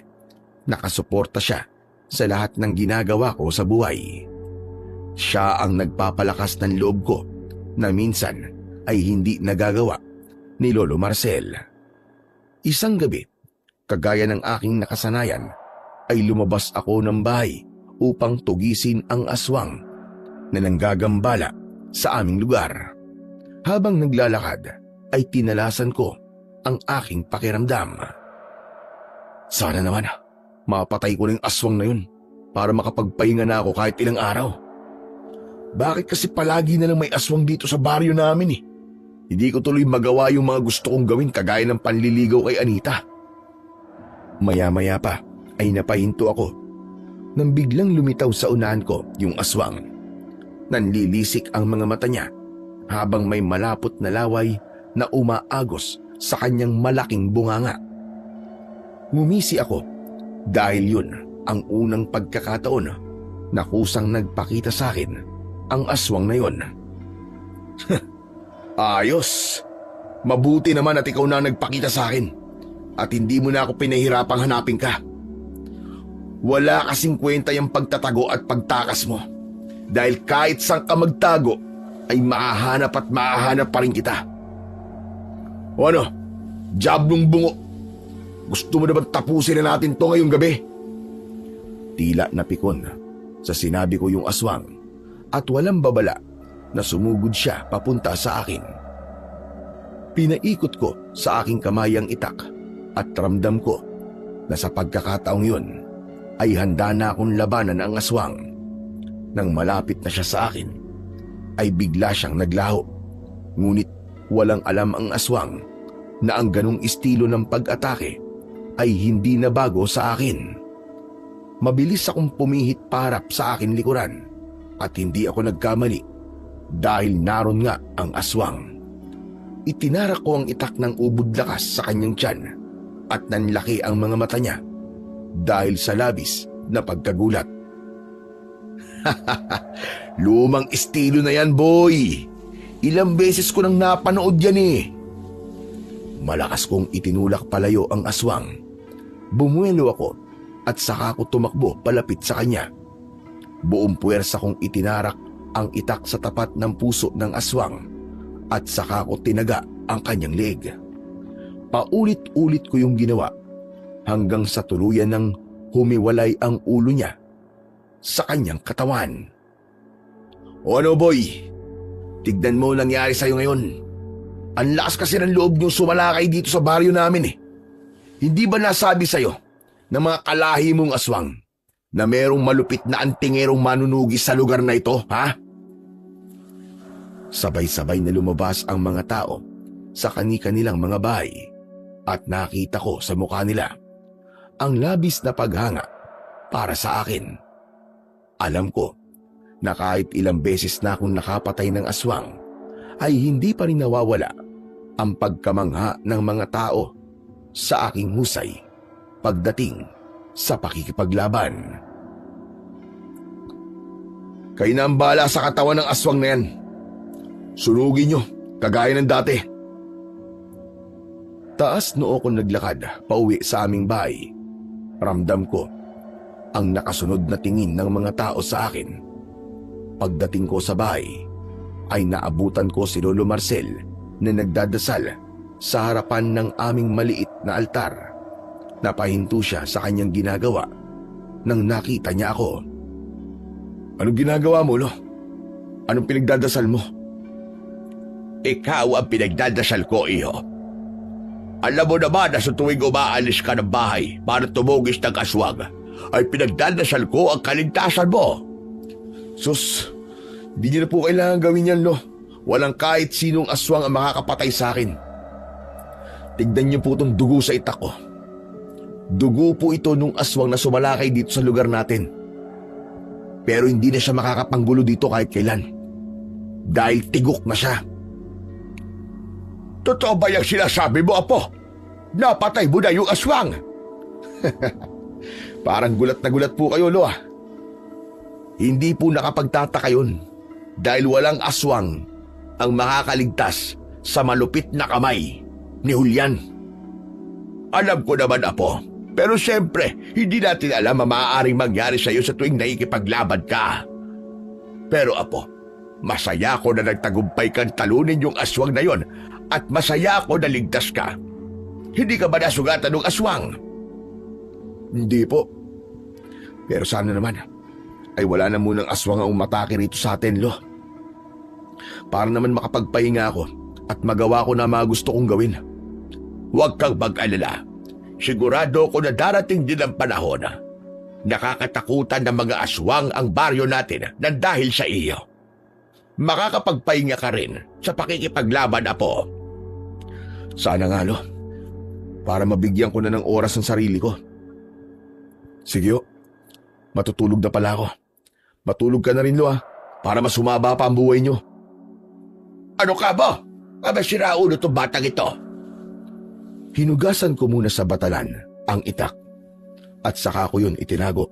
nakasuporta siya sa lahat ng ginagawa ko sa buhay. Siya ang nagpapalakas ng loob ko na minsan ay hindi nagagawa ni Lolo Marcel. Isang gabi, kagaya ng aking nakasanayan, ay lumabas ako ng bahay upang tugisin ang aswang na nanggagambala sa aming lugar. Habang naglalakad, ay tinalasan ko ang aking pakiramdam. Sana naman, mapatay ko ng aswang na yun para makapagpahinga na ako kahit ilang araw. Bakit kasi palagi na lang may aswang dito sa baryo namin Hindi ko tuloy magawa yung mga gusto kong gawin kagaya ng panliligaw kay Anita. Maya-maya pa ay napahinto ako nang biglang lumitaw sa unahan ko yung aswang. Nanlilisik ang mga mata niya habang may malapot na laway na umaagos sa kanyang malaking bunganga. Ngumisi ako dahil yun ang unang pagkakataon na kusang nagpakita sa akin ang aswang na yun. Ayos! Mabuti naman at ikaw na nagpakita sa akin at hindi mo na ako pinahirapang hanapin ka. Wala kasing kwenta yung pagtatago at pagtakas mo dahil kahit saan ka magtago ay mahahanap at mahahanap pa rin kita. O ano? Diablong bungo! Gusto mo na bang tapusin na natin to ngayong gabi? Tila napikon sa sinabi ko yung aswang at walang babala na sumugod siya papunta sa akin. Pinaikot ko sa aking kamay ang itak at ramdam ko na sa pagkakataong yun ay handa na akong labanan ang aswang. Nang malapit na siya sa akin, ay bigla siyang naglaho. Ngunit walang alam ang aswang na ang ganong estilo ng pag-atake ay hindi na bago sa akin. Mabilis akong pumihit parap sa akin likuran at hindi ako nagkamali dahil naroon nga ang aswang. Itinarak ko ang itak ng ubod lakas sa kanyang tiyan at nanlaki ang mga mata niya dahil sa labis na pagkagulat. Lumang estilo na yan, boy. Ilang beses ko nang napanood yan eh. Malakas kong itinulak palayo ang aswang. Bumuelo ako at saka ko tumakbo palapit sa kanya. Buong puwersa kong itinarak ang itak sa tapat ng puso ng aswang at saka ko tinaga ang kanyang leeg. Paulit-ulit ko yung ginawa hanggang sa tuluyan ng humiwalay ang ulo niya sa kanyang katawan. O ano, boy? Tignan mo nangyari sa'yo ngayon. Ang lakas kasi ng loob niyong sumalakay dito sa baryo namin eh. Hindi ba nasabi sa'yo ng mga kalahi mong aswang na merong malupit na antingerong manunugis sa lugar na ito, ha? Sabay-sabay na lumabas ang mga tao sa kani-kanilang mga bahay at nakita ko sa mukha nila ang labis na paghanga para sa akin. Alam ko na kahit ilang beses na akong nakapatay ng aswang ay hindi pa rin nawawala ang pagkamangha ng mga tao sa aking husay pagdating sa pakikipaglaban. Kayo na ang bahala sa katawan ng aswang na yan. Sunugin nyo, kagaya ng dati. Taas noo ko naglakad pauwi sa aming bahay. Ramdam ko ang nakasunod na tingin ng mga tao sa akin. Pagdating ko sa bahay, ay naabutan ko si Lolo Marcel na nagdadasal sa harapan ng aming maliit na altar. Napahinto siya sa kanyang ginagawa nang nakita niya ako. Anong ginagawa mo, Lo? Anong pinagdadasal mo? Ikaw ang pinagdadasal ko, iho. Alam mo naman na sa tuwing umaalis ka ng bahay para tumugis ng aswang, ay pinagdadasal ko ang kaligtasan mo. Sus, di niyo na po kailangan gawin yan, Lo. Walang kahit sinong aswang ang makakapatay sa akin. Tignan niyo po itong dugo sa itak ko. Dugo po ito nung aswang na sumalakay dito sa lugar natin. Pero hindi na siya makakapanggulo dito kahit kailan. Dahil tigok na siya. Totoo ba yung sinasabi mo, Apo? Napatay mo na yung aswang? Parang gulat na gulat po kayo, Lo. Hindi po nakapagtataka yun dahil walang aswang ang makakaligtas sa malupit na kamay ni Julian. Alam ko naman, Apo. Pero siyempre, hindi natin alam ang maaaring mangyari sa iyo sa tuwing nakikipaglaban ka. Pero, Apo, masaya ako na nagtagumpay kang talunin yung aswang na yon at masaya ako na ligtas ka. Hindi ka ba nasugatan ng aswang? Hindi po. Pero sana naman ay wala na munang aswang ang umatake rito sa atin, Lo. Para naman makapagpahinga ako at magawa ko na mga gusto kong gawin. Huwag kang mag-alala. Sigurado ko na darating din ang panahon na nakakatakutan ng mga aswang ang baryo natin na dahil sa iyo. Makakapagpahinga ka rin sa pakikipaglaban, Apo. Sana nga, Lo. Para mabigyan ko na ng oras ang sarili ko. Sige, o. Matutulog na pala ako. Matulog ka na rin, Lo, para mas humaba pa ang buhay nyo. Ano ka ba? Kabasira ulo itong batang ito. Hinugasan ko muna sa batalan ang itak at saka ko yun itinago.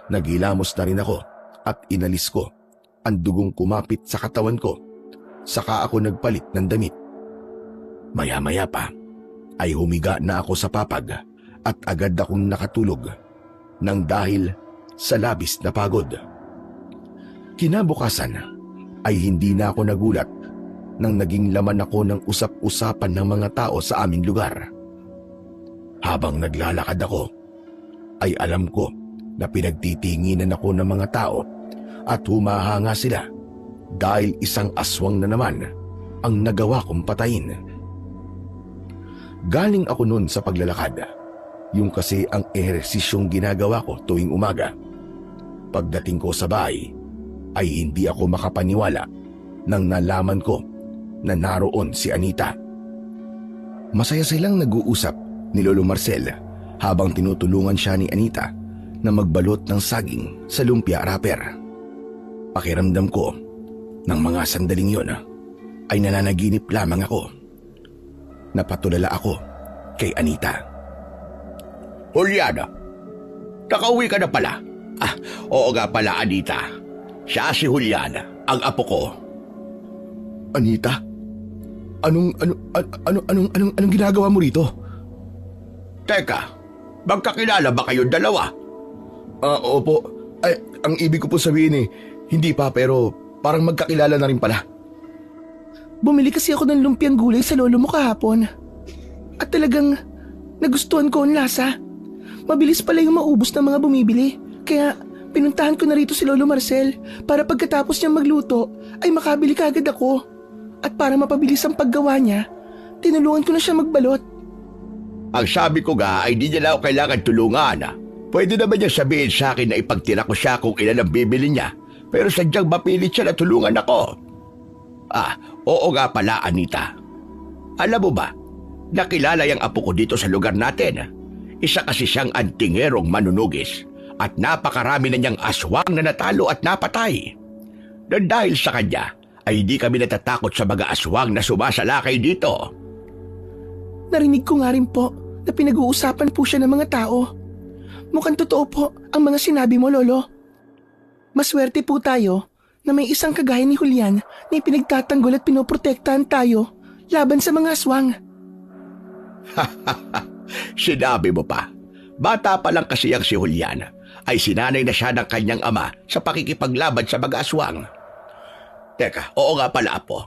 Naghilamos na rin ako at inalis ko ang dugong kumapit sa katawan ko. Saka ako nagpalit ng damit. Maya-maya pa ay humiga na ako sa papag at agad akong nakatulog nang dahil sa labis na pagod. Kinabukasan ay hindi na ako nagulat nang naging laman ako ng usap-usapan ng mga tao sa aming lugar. Habang naglalakad ako, ay alam ko na pinagtitinginan ako ng mga tao at humahanga sila dahil isang aswang na naman ang nagawa kong patayin. Galing ako nun sa paglalakad, Yung kasi ang ehersisyong ginagawa ko tuwing umaga. Pagdating ko sa bahay, ay hindi ako makapaniwala nang nalaman ko na naroon si Anita. Masaya silang nag-uusap ni Lolo Marcel habang tinutulungan siya ni Anita na magbalot ng saging sa lumpia wrapper. Pakiramdam ko ng mga sandaling yon ay nananaginip lamang ako. Napatulala ako kay Anita. Juliana, nakauwi ka na pala. Oo nga pala, Anita. Siya si Juliana, ang apo ko. Anita? Anong ginagawa mo rito? Teka, magkakilala ba kayong dalawa? Opo. Ay, ang ibig ko po sabihin hindi pa pero parang magkakilala na rin pala. Bumili kasi ako ng lumpiang gulay sa lolo mo kahapon. At talagang nagustuhan ko ang lasa. Mabilis pala yung maubos ng mga bumibili. Kaya pinuntahan ko na rito si Lolo Marcel para pagkatapos niyang magluto ay makabili kagad ako. At para mapabilis ang paggawa niya, tinulungan ko na siya magbalot. Ang sabi ko nga ay di niya na ako kailangan tulungan. Pwede naman niya sabihin sa akin na ipagtira ko siya kung ilan ang bibili niya. Pero sadyang mapilit siya na tulungan ako. Oo nga pala, Anita. Alam mo ba, nakilala yung apo ko dito sa lugar natin. Isa kasi siyang antingerong manunugis at napakarami na niyang aswang na natalo at napatay. Na dahil sa kanya ay hindi kami natatakot sa mga aswang na sumasalakay dito. Narinig ko nga rin po na pinag-uusapan po siya ng mga tao. Mukhang totoo po ang mga sinabi mo, Lolo. Maswerte po tayo na may isang kagaya ni Julian na ipinagtatanggol at pinoprotektahan tayo laban sa mga aswang. Sinabi mo pa. Bata pa lang kasi ang si Julian ay sinanay na siya ng kanyang ama sa pakikipaglaban sa mga aswang. Teka, oo nga pala, Apo.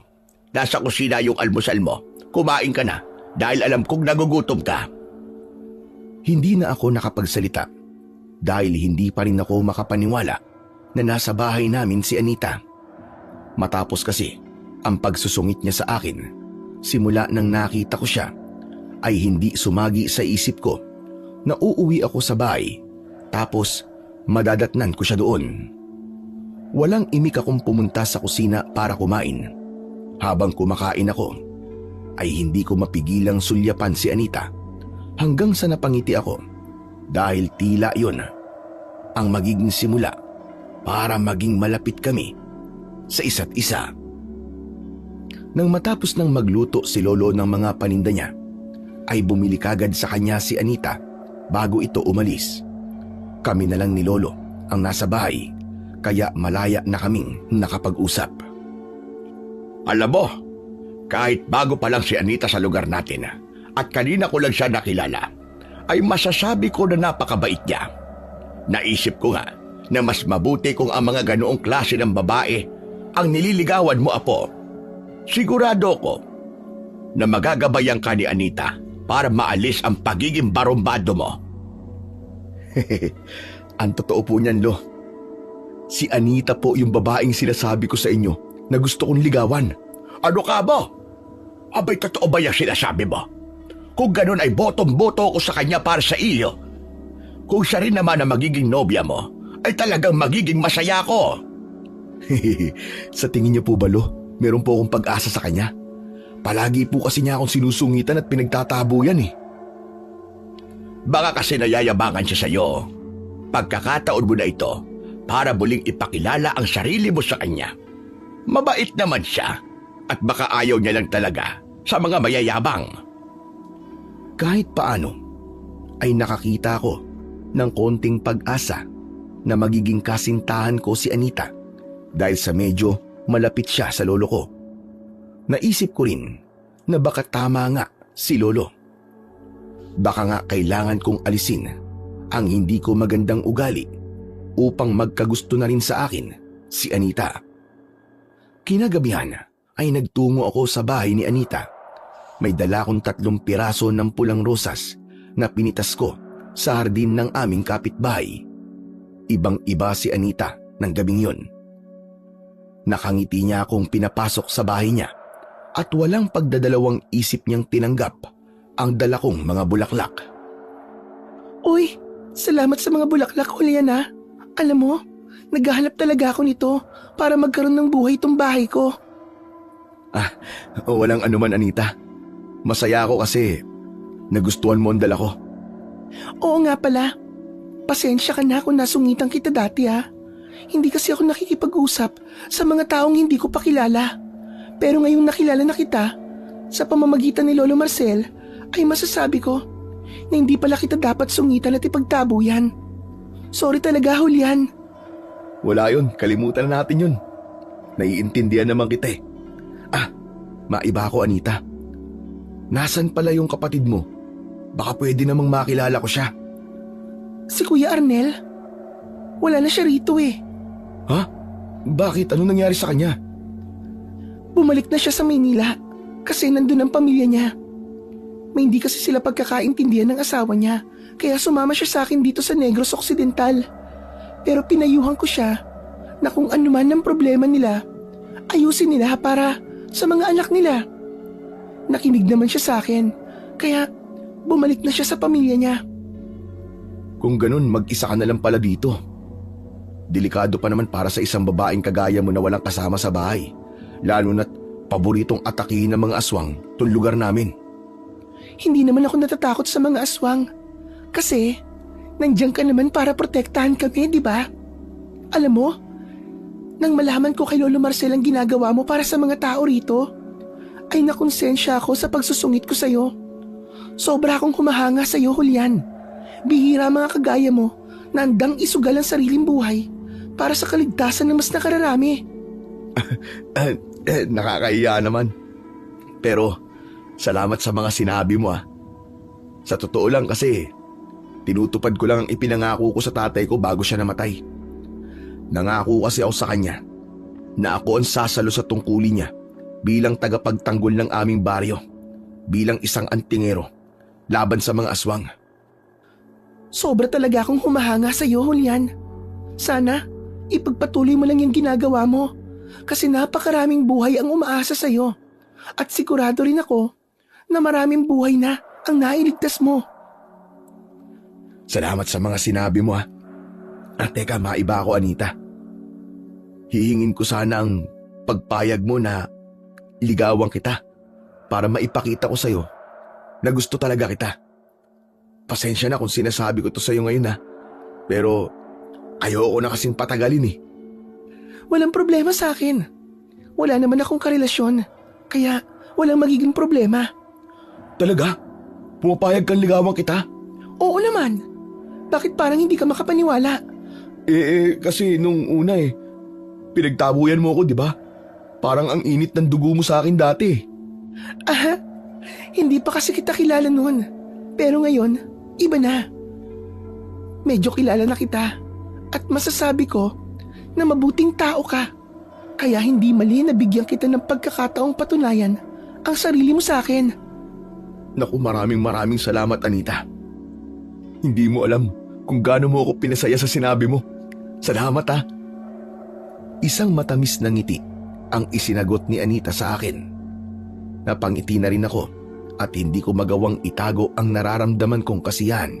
Nasa kusina yung almusal mo. Kumain ka na dahil alam kong nagugutom ka. Hindi na ako nakapagsalita dahil hindi pa rin ako makapaniwala na nasa bahay namin si Anita. Matapos kasi ang pagsusungit niya sa akin, simula nang nakita ko siya, ay hindi sumagi sa isip ko na uuwi ako sa bahay tapos madadatnan ko siya doon. Walang imik akong pumunta sa kusina para kumain. Habang kumakain ako, ay hindi ko mapigilang sulyapan si Anita hanggang sa napangiti ako dahil tila yun ang magiging simula para maging malapit kami sa isa't isa. Nang matapos ng magluto si Lolo ng mga paninda niya, ay bumili kagad sa kanya si Anita bago ito umalis. Kami na lang ni Lolo ang nasa bahay kaya malaya na kaming nakapag-usap. Alam mo, kahit bago pa lang si Anita sa lugar natin at kanina ko lang siya nakilala, ay masasabi ko na napakabait niya. Naisip ko nga na mas mabuti kung ang mga ganoong klase ng babae ang nililigawan mo, Apo. Sigurado ko na magagabayan ka ni Anita para maalis ang pagiging barumbado mo. Ang totoo po niyan, Lo. Si Anita po yung babaeng sinasabi ko sa inyo na gusto kong ligawan. Ano ka ba? Abay, totoo ba yung sinasabi mo? Kung ganun ay botong-boto ko sa kanya para sa iyo. Kung siya rin naman ang magiging nobya mo, ay talagang magiging masaya ko. Sa tingin niyo po ba, Lo, meron po akong pag-asa sa kanya? Palagi po kasi niya akong sinusungitan at pinagtatabuyan eh. Baka kasi nayayabangan siya sa iyo. Pagkakataon mo na ito para muling ipakilala ang sarili mo sa kanya. Mabait naman siya at baka ayaw niya lang talaga sa mga mayayabang. Kahit paano ay nakakita ko ng konting pag-asa na magiging kasintahan ko si Anita dahil sa medyo malapit siya sa lolo ko. Naisip ko rin na baka tama nga si Lolo. Baka nga kailangan kong alisin ang hindi ko magandang ugali upang magkagusto na rin sa akin si Anita. Kinagabihan ay nagtungo ako sa bahay ni Anita. May dala akong 3 piraso ng pulang rosas na pinitas ko sa hardin ng aming kapitbahay. Ibang-iba si Anita ng gabing yon. Nakangiti niya akong pinapasok sa bahay niya at walang pagdadalawang isip niyang tinanggap ang dala kong mga bulaklak. Uy, salamat sa mga bulaklak, Julian ha. Alam mo, naghahanap talaga ako nito para magkaroon ng buhay itong bahay ko. Walang anuman, Anita. Masaya ako kasi nagustuhan mo ang dala ko. Oo nga pala. Pasensya ka na kung nasungitan kita dati ha. Hindi kasi ako nakikipag-usap sa mga taong hindi ko pa kilala. Pero ngayong nakilala na kita, sa pamamagitan ni Lolo Marcel, ay masasabi ko na hindi pala kita dapat sungitan at ipagtabuyan. Sorry talaga, Julian. Wala yun, kalimutan na natin yun. Naiintindihan naman kita eh. Maiba ako, Anita. Nasaan pala yung kapatid mo? Baka pwede namang makilala ko siya. Si Kuya Arnel? Wala na siya rito eh. Ha? Bakit? Ano nangyari sa kanya? Bumalik na siya sa Maynila kasi nandun ang pamilya niya. May hindi kasi sila pagkakaintindihan ng asawa niya, kaya sumama siya sa akin dito sa Negros Occidental. Pero pinayuhan ko siya na kung ano man ang problema nila, ayusin nila para sa mga anak nila. Nakinig naman siya sa akin, kaya bumalik na siya sa pamilya niya. Kung ganun, mag-isa ka na lang pala dito. Delikado pa naman para sa isang babaeng kagaya mo na walang kasama sa bahay. Lalo na't paboritong atakihin ng mga aswang tong lugar namin. Hindi naman ako natatakot sa mga aswang. Kasi, nandiyan ka naman para protektahan kami, di ba? Alam mo, nang malaman ko kay Lolo Marcel ang ginagawa mo para sa mga tao rito, ay nakonsensya ako sa pagsusungit ko sa'yo. Sobra akong humahanga sa'yo, Julian. Bihira mga kagaya mo na handang isugal ang sariling buhay para sa kaligtasan ng mas nakararami. Nakakahiya naman. Pero, salamat sa mga sinabi mo . Sa totoo lang kasi, tinutupad ko lang ang ipinangako ko sa tatay ko bago siya namatay. Nangako kasi ako sa kanya na ako ang sasalo sa tungkulin niya bilang tagapagtanggol ng aming baryo, bilang isang antingero laban sa mga aswang. Sobra talaga akong humahanga sa iyo, Julian. Sana, ipagpatuloy mo lang yung ginagawa mo kasi napakaraming buhay ang umaasa sa iyo. At sigurado rin ako na maraming buhay na ang nailigtas mo. Salamat sa mga sinabi mo . Teka, maiba ako, Anita. Hihingin ko sana ang pagpayag mo na ligawan kita para maipakita ko sa'yo na gusto talaga kita. Pasensya na kung sinasabi ko to sa'yo ngayon pero ayoko na kasing patagalin eh. Walang problema sa akin. Wala naman akong karelasyon, kaya walang magiging problema. Talaga? Pumapayag kang ligawan kita? Oo naman. Bakit parang hindi ka makapaniwala? Kasi nung una pinagtabuyan mo ako, di ba? Parang ang init ng dugo mo sa akin dati. Hindi pa kasi kita kilala noon. Pero ngayon, iba na. Medyo kilala na kita. At masasabi ko na mabuting tao ka. Kaya hindi mali na bigyan kita ng pagkakataong patunayan ang sarili mo sa akin. Naku, maraming salamat, Anita. Hindi mo alam kung gaano mo ako pinasaya sa sinabi mo. Salamat . Isang matamis na ngiti ang isinagot ni Anita sa akin. Napangiti na rin ako at hindi ko magawang itago ang nararamdaman kong kasiyahan.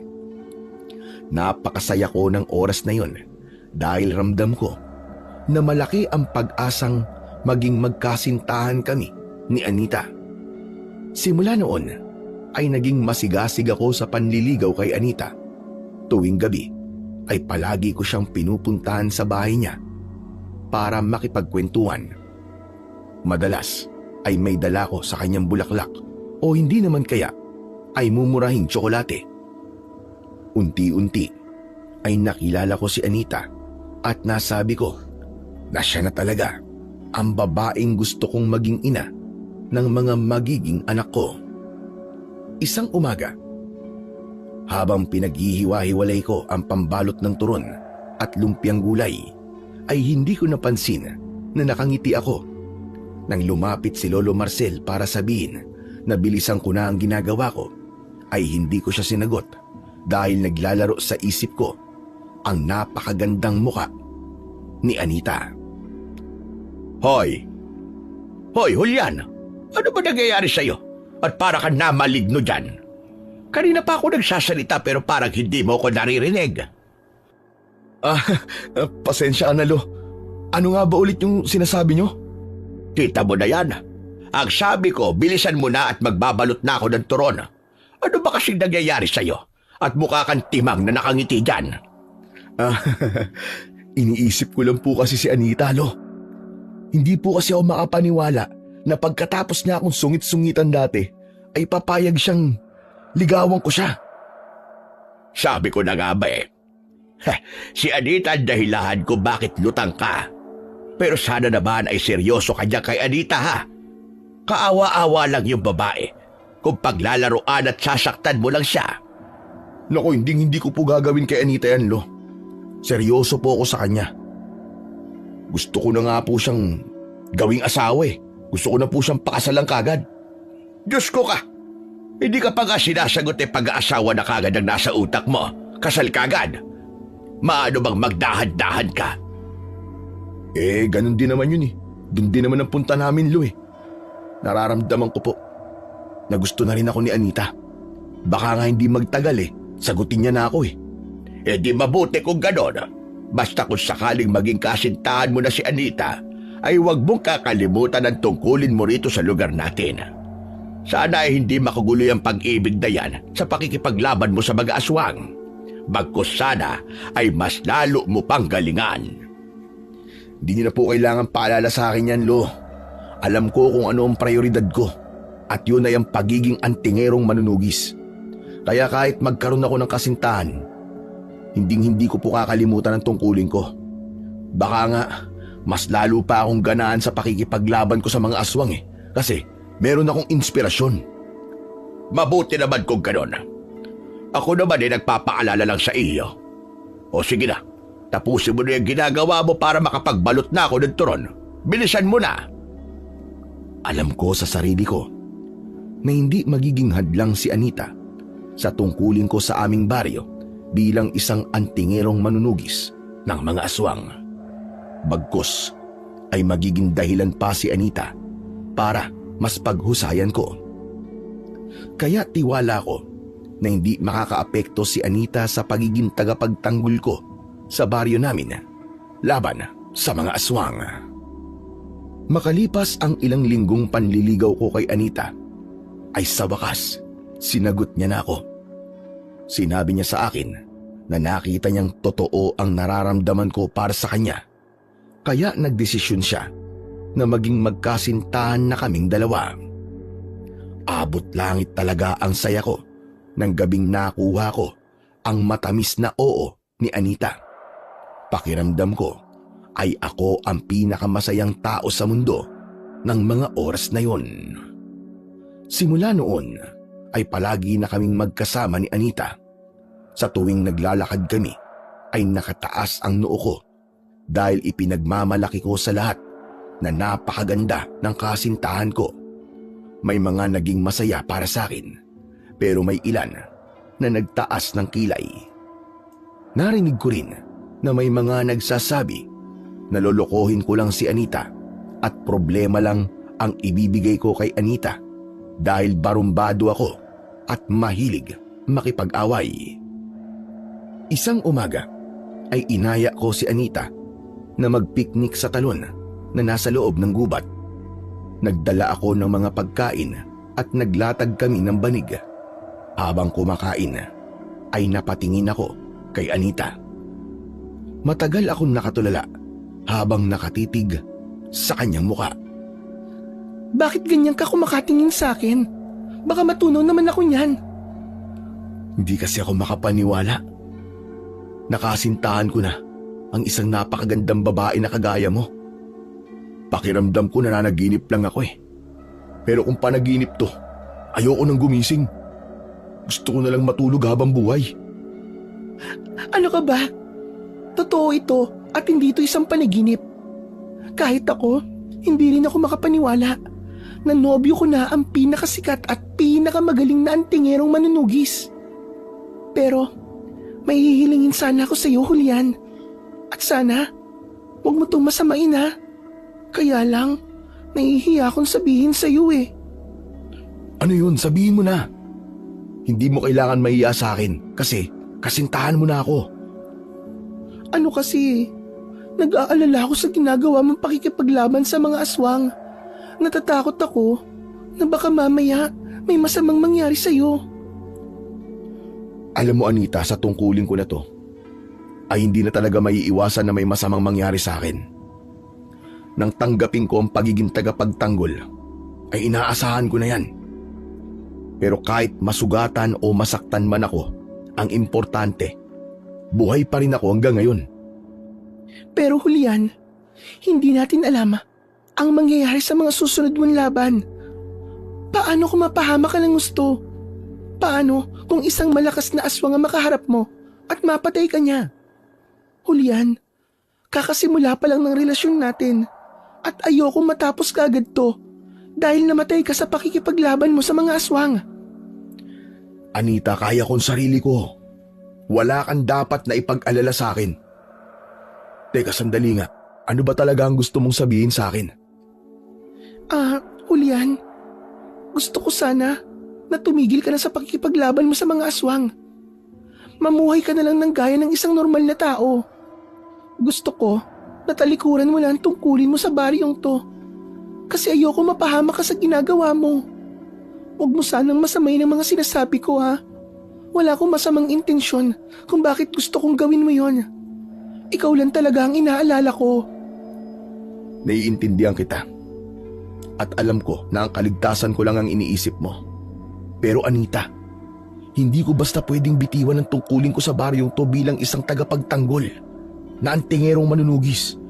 Napakasaya ko ng oras na yon dahil ramdam ko na malaki ang pag-asang maging magkasintahan kami ni Anita. Simula noon ay naging masigasig ako sa panliligaw kay Anita. Tuwing gabi ay palagi ko siyang pinupuntahan sa bahay niya para makipagkwentuhan. Madalas ay may dala ko sa kanyang bulaklak o hindi naman kaya ay mumurahing tsokolate. Unti-unti ay nakilala ko si Anita at nasabi ko na siya na talaga ang babaeng gusto kong maging ina ng mga magiging anak ko. Isang umaga, habang pinaghihiwa-hiwalay ko ang pambalot ng turon at lumpiang gulay, ay hindi ko napansin na nakangiti ako nang lumapit si Lolo Marcel para sabihin na bilisan ko na ang ginagawa ko. Ay hindi ko siya sinagot dahil naglalaro sa isip ko ang napakagandang muka ni Anita. Hoy, Julian, ano ba nangyayari sa'yo? At para ka na maligno dyan? Kanina pa ako nagsasalita pero parang hindi mo ko naririnig. Pasensya na, Lo. Ano nga ba ulit yung sinasabi nyo? Kita mo na yan. Ang sabi ko, bilisan mo na at magbabalot na ako ng turon. Ano ba kasing nangyayari sa'yo? At mukha kang timang na nakangiti dyan. Iniisip ko lang po kasi si Anita, Lo. Hindi po kasi ako makapaniwala na pagkatapos niya akong sungit-sungitan dati, ay papayag siyang ligawan ko siya. Sabi ko na nga ba eh. Si Anita ang dahilan kung bakit lutang ka. Pero sana naman ay seryoso ka dyan kay Anita ha. Kaawa-awa lang yung babae kung paglalaroan at sasaktan mo lang siya. Naku, hindi ko po gagawin kay Anita yan, Lo. Seryoso po ako sa kanya. Gusto ko na nga po siyang gawing asawa eh. Gusto ko na po siyang pakasalang kagad. Diyos ko ka! Hindi ka pa nga sinasagot eh pag-aasawa na kagad ang nasa utak mo. Kasal kagad. Maano bang magdahan-dahan ka? Ganun din naman yun eh. Doon din naman ang punta namin, Lo eh. Nararamdaman ko po na gusto na rin ako ni Anita. Baka nga hindi magtagal eh. Sagutin niya na ako eh. Di mabuti kung ganon. Basta kung sakaling maging kasintahan mo na si Anita, ay huwag mong kakalimutan ang tungkulin mo rito sa lugar natin. Sana ay hindi makugulo ang pag-ibig na yan sa pakikipaglaban mo sa mga aswang. Bagkus sana ay mas lalo mo pang galingan. Hindi niyo na po kailangan paalala sa akin yan, Lo. Alam ko kung ano ang prioridad ko. At yun ay ang pagiging antingerong manunugis. Kaya kahit magkaroon ako ng kasintahan, hindi ko po kakalimutan ang tungkulin ko. Baka nga, mas lalo pa akong ganaan sa pakikipaglaban ko sa mga aswang eh. Kasi meron akong inspirasyon. Mabuti naman kung ganon. Ako naman ay nagpapaalala lang sa iyo. O sige na, tapusin mo na yung ginagawa mo para makapagbalot na ako ng turon. Bilisan mo na. Alam ko sa sarili ko na hindi magiging hadlang si Anita sa tungkulin ko sa aming baryo bilang isang antingerong manunugis ng mga aswang. Bagkus ay magiging dahilan pa si Anita para mas paghusayan ko. Kaya tiwala ko na hindi makakaapekto si Anita sa pagiging tagapagtanggol ko sa baryo namin laban sa mga aswang. Makalipas ang ilang linggong panliligaw ko kay Anita, ay sa wakas sinagot niya na ako. Sinabi niya sa akin na nakita niyang totoo ang nararamdaman ko para sa kanya. Kaya nagdesisyon siya na maging magkasintahan na kaming dalawa. Abot langit talaga ang saya ko nang gabing nakuha ko ang matamis na oo ni Anita. Pakiramdam ko ay ako ang pinakamasayang tao sa mundo ng mga oras na yon. Simula noon ay palagi na kaming magkasama ni Anita. Sa tuwing naglalakad kami ay nakataas ang noo ko dahil ipinagmamalaki ko sa lahat na napakaganda ng kasintahan ko. May mga naging masaya para sa akin pero may ilan na nagtaas ng kilay. Narinig ko rin na may mga nagsasabi na lolokohin ko lang si Anita at problema lang ang ibibigay ko kay Anita dahil barumbado ako at mahilig makipag-away. Isang umaga ay inaya ko si Anita na magpiknik sa talon na nasa loob ng gubat. Nagdala ako ng mga pagkain at naglatag kami ng banig. Habang kumakain ay napatingin ako kay Anita. Matagal akong nakatulala habang nakatitig sa kanyang muka. Bakit ganyan ka kumakatingin sa akin? Baka matunaw naman ako niyan. Hindi kasi ako makapaniwala. Nakasintahan ko na ang isang napakagandang babae na kagaya mo. Pakiramdam ko na nanaginip lang ako eh. Pero kung panaginip to, ayoko nang gumising. Gusto ko na lang matulog habang buhay. Ano ka ba? Totoo ito at hindi ito isang panaginip. Kahit ako, hindi rin ako makapaniwala na nobyo ko na ang pinakasikat at pinakamagaling na antingerong manunugis. Pero may hihilingin sana ako sa iyo, Julian. At sana, huwag mo itong masamain ha. Kaya lang, nahihiya akong sabihin sa iyo eh. Ano yun? Sabihin mo na. Hindi mo kailangan mahiya sa akin kasi kasintahan mo na ako. Ano kasi, nag-aalala ako sa ginagawa mong pakikipaglaban sa mga aswang. Natatakot ako na baka mamaya may masamang mangyari sa'yo. Alam mo Anita, sa tungkulin ko na to, ay hindi na talaga maiiwasan na may masamang mangyari sa akin. Nang tanggapin ko ang pagiging tagapagtanggol, ay inaasahan ko na yan. Pero kahit masugatan o masaktan man ako, ang importante, buhay pa rin ako hanggang ngayon. Pero Julian, hindi natin alam ang mangyayari sa mga susunod mong laban. Paano kung mapahama ka ng gusto? Paano kung isang malakas na aswang ang makaharap mo at mapatay ka niya? Julian, kakasimula pa lang ng relasyon natin at ayoko matapos kaagad to dahil namatay ka sa pakikipaglaban mo sa mga aswang. Anita, kaya kong sarili ko. Wala kang dapat na ipag-alala sa akin. Teka, sandali nga. Ano ba talaga ang gusto mong sabihin sa akin? Julian, gusto ko sana na tumigil ka na sa pakikipaglaban mo sa mga aswang. Mamuhay ka na lang ng gaya ng isang normal na tao. Gusto ko na talikuran mo na ang tungkulin mo sa baryong to. Kasi ayoko mapahama ka sa ginagawa mo. Huwag mo sanang masamay ng mga sinasabi ko ha. Wala akong masamang intensyon kung bakit gusto kong gawin mo yon. Ikaw lang talaga ang inaalala ko. Naiintindihan kita. At alam ko na ang kaligtasan ko lang ang iniisip mo. Pero Anita, hindi ko basta pwedeng bitiwan ang tungkulin ko sa baryong to bilang isang tagapagtanggol na antingerong manunugis.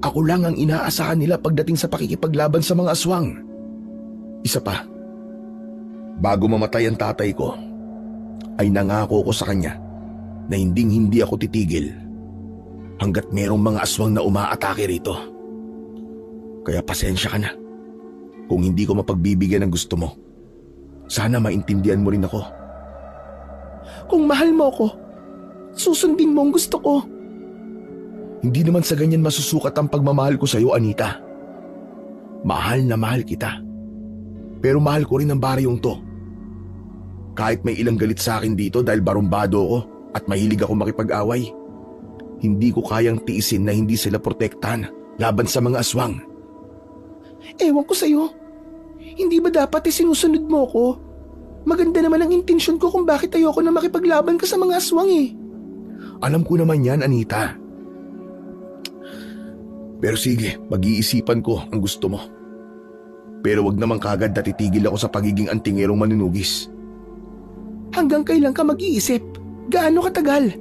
Ako lang ang inaasahan nila pagdating sa pakikipaglaban sa mga aswang. Isa pa, bago mamatay ang tatay ko, ay nangako ko sa kanya na hindi ako titigil hanggat merong mga aswang na umaatake rito. Kaya pasensya ka na kung hindi ko mapagbibigyan ng gusto mo. Sana maintindihan mo rin ako. Kung mahal mo ako, susundin mo ang gusto ko. Hindi naman sa ganyan masusukat ang pagmamahal ko sa iyo, Anita. Mahal na mahal kita. Pero mahal ko rin ang baryong to. Kahit may ilang galit sa akin dito dahil barumbado ako at mahilig ako makipag-away, hindi ko kayang tiisin na hindi sila protektahan laban sa mga aswang. Ewan ko sa'yo. Hindi ba dapat sinusunod mo ko? Maganda naman ang intensyon ko kung bakit ayoko na makipaglaban ka sa mga aswang eh. Alam ko naman yan, Anita. Pero sige, pag-iisipan ko ang gusto mo. Pero wag naman kagad na titigil ako sa pagiging antingerong manunugis. Hanggang kailan ka mag-iisip? Gaano katagal?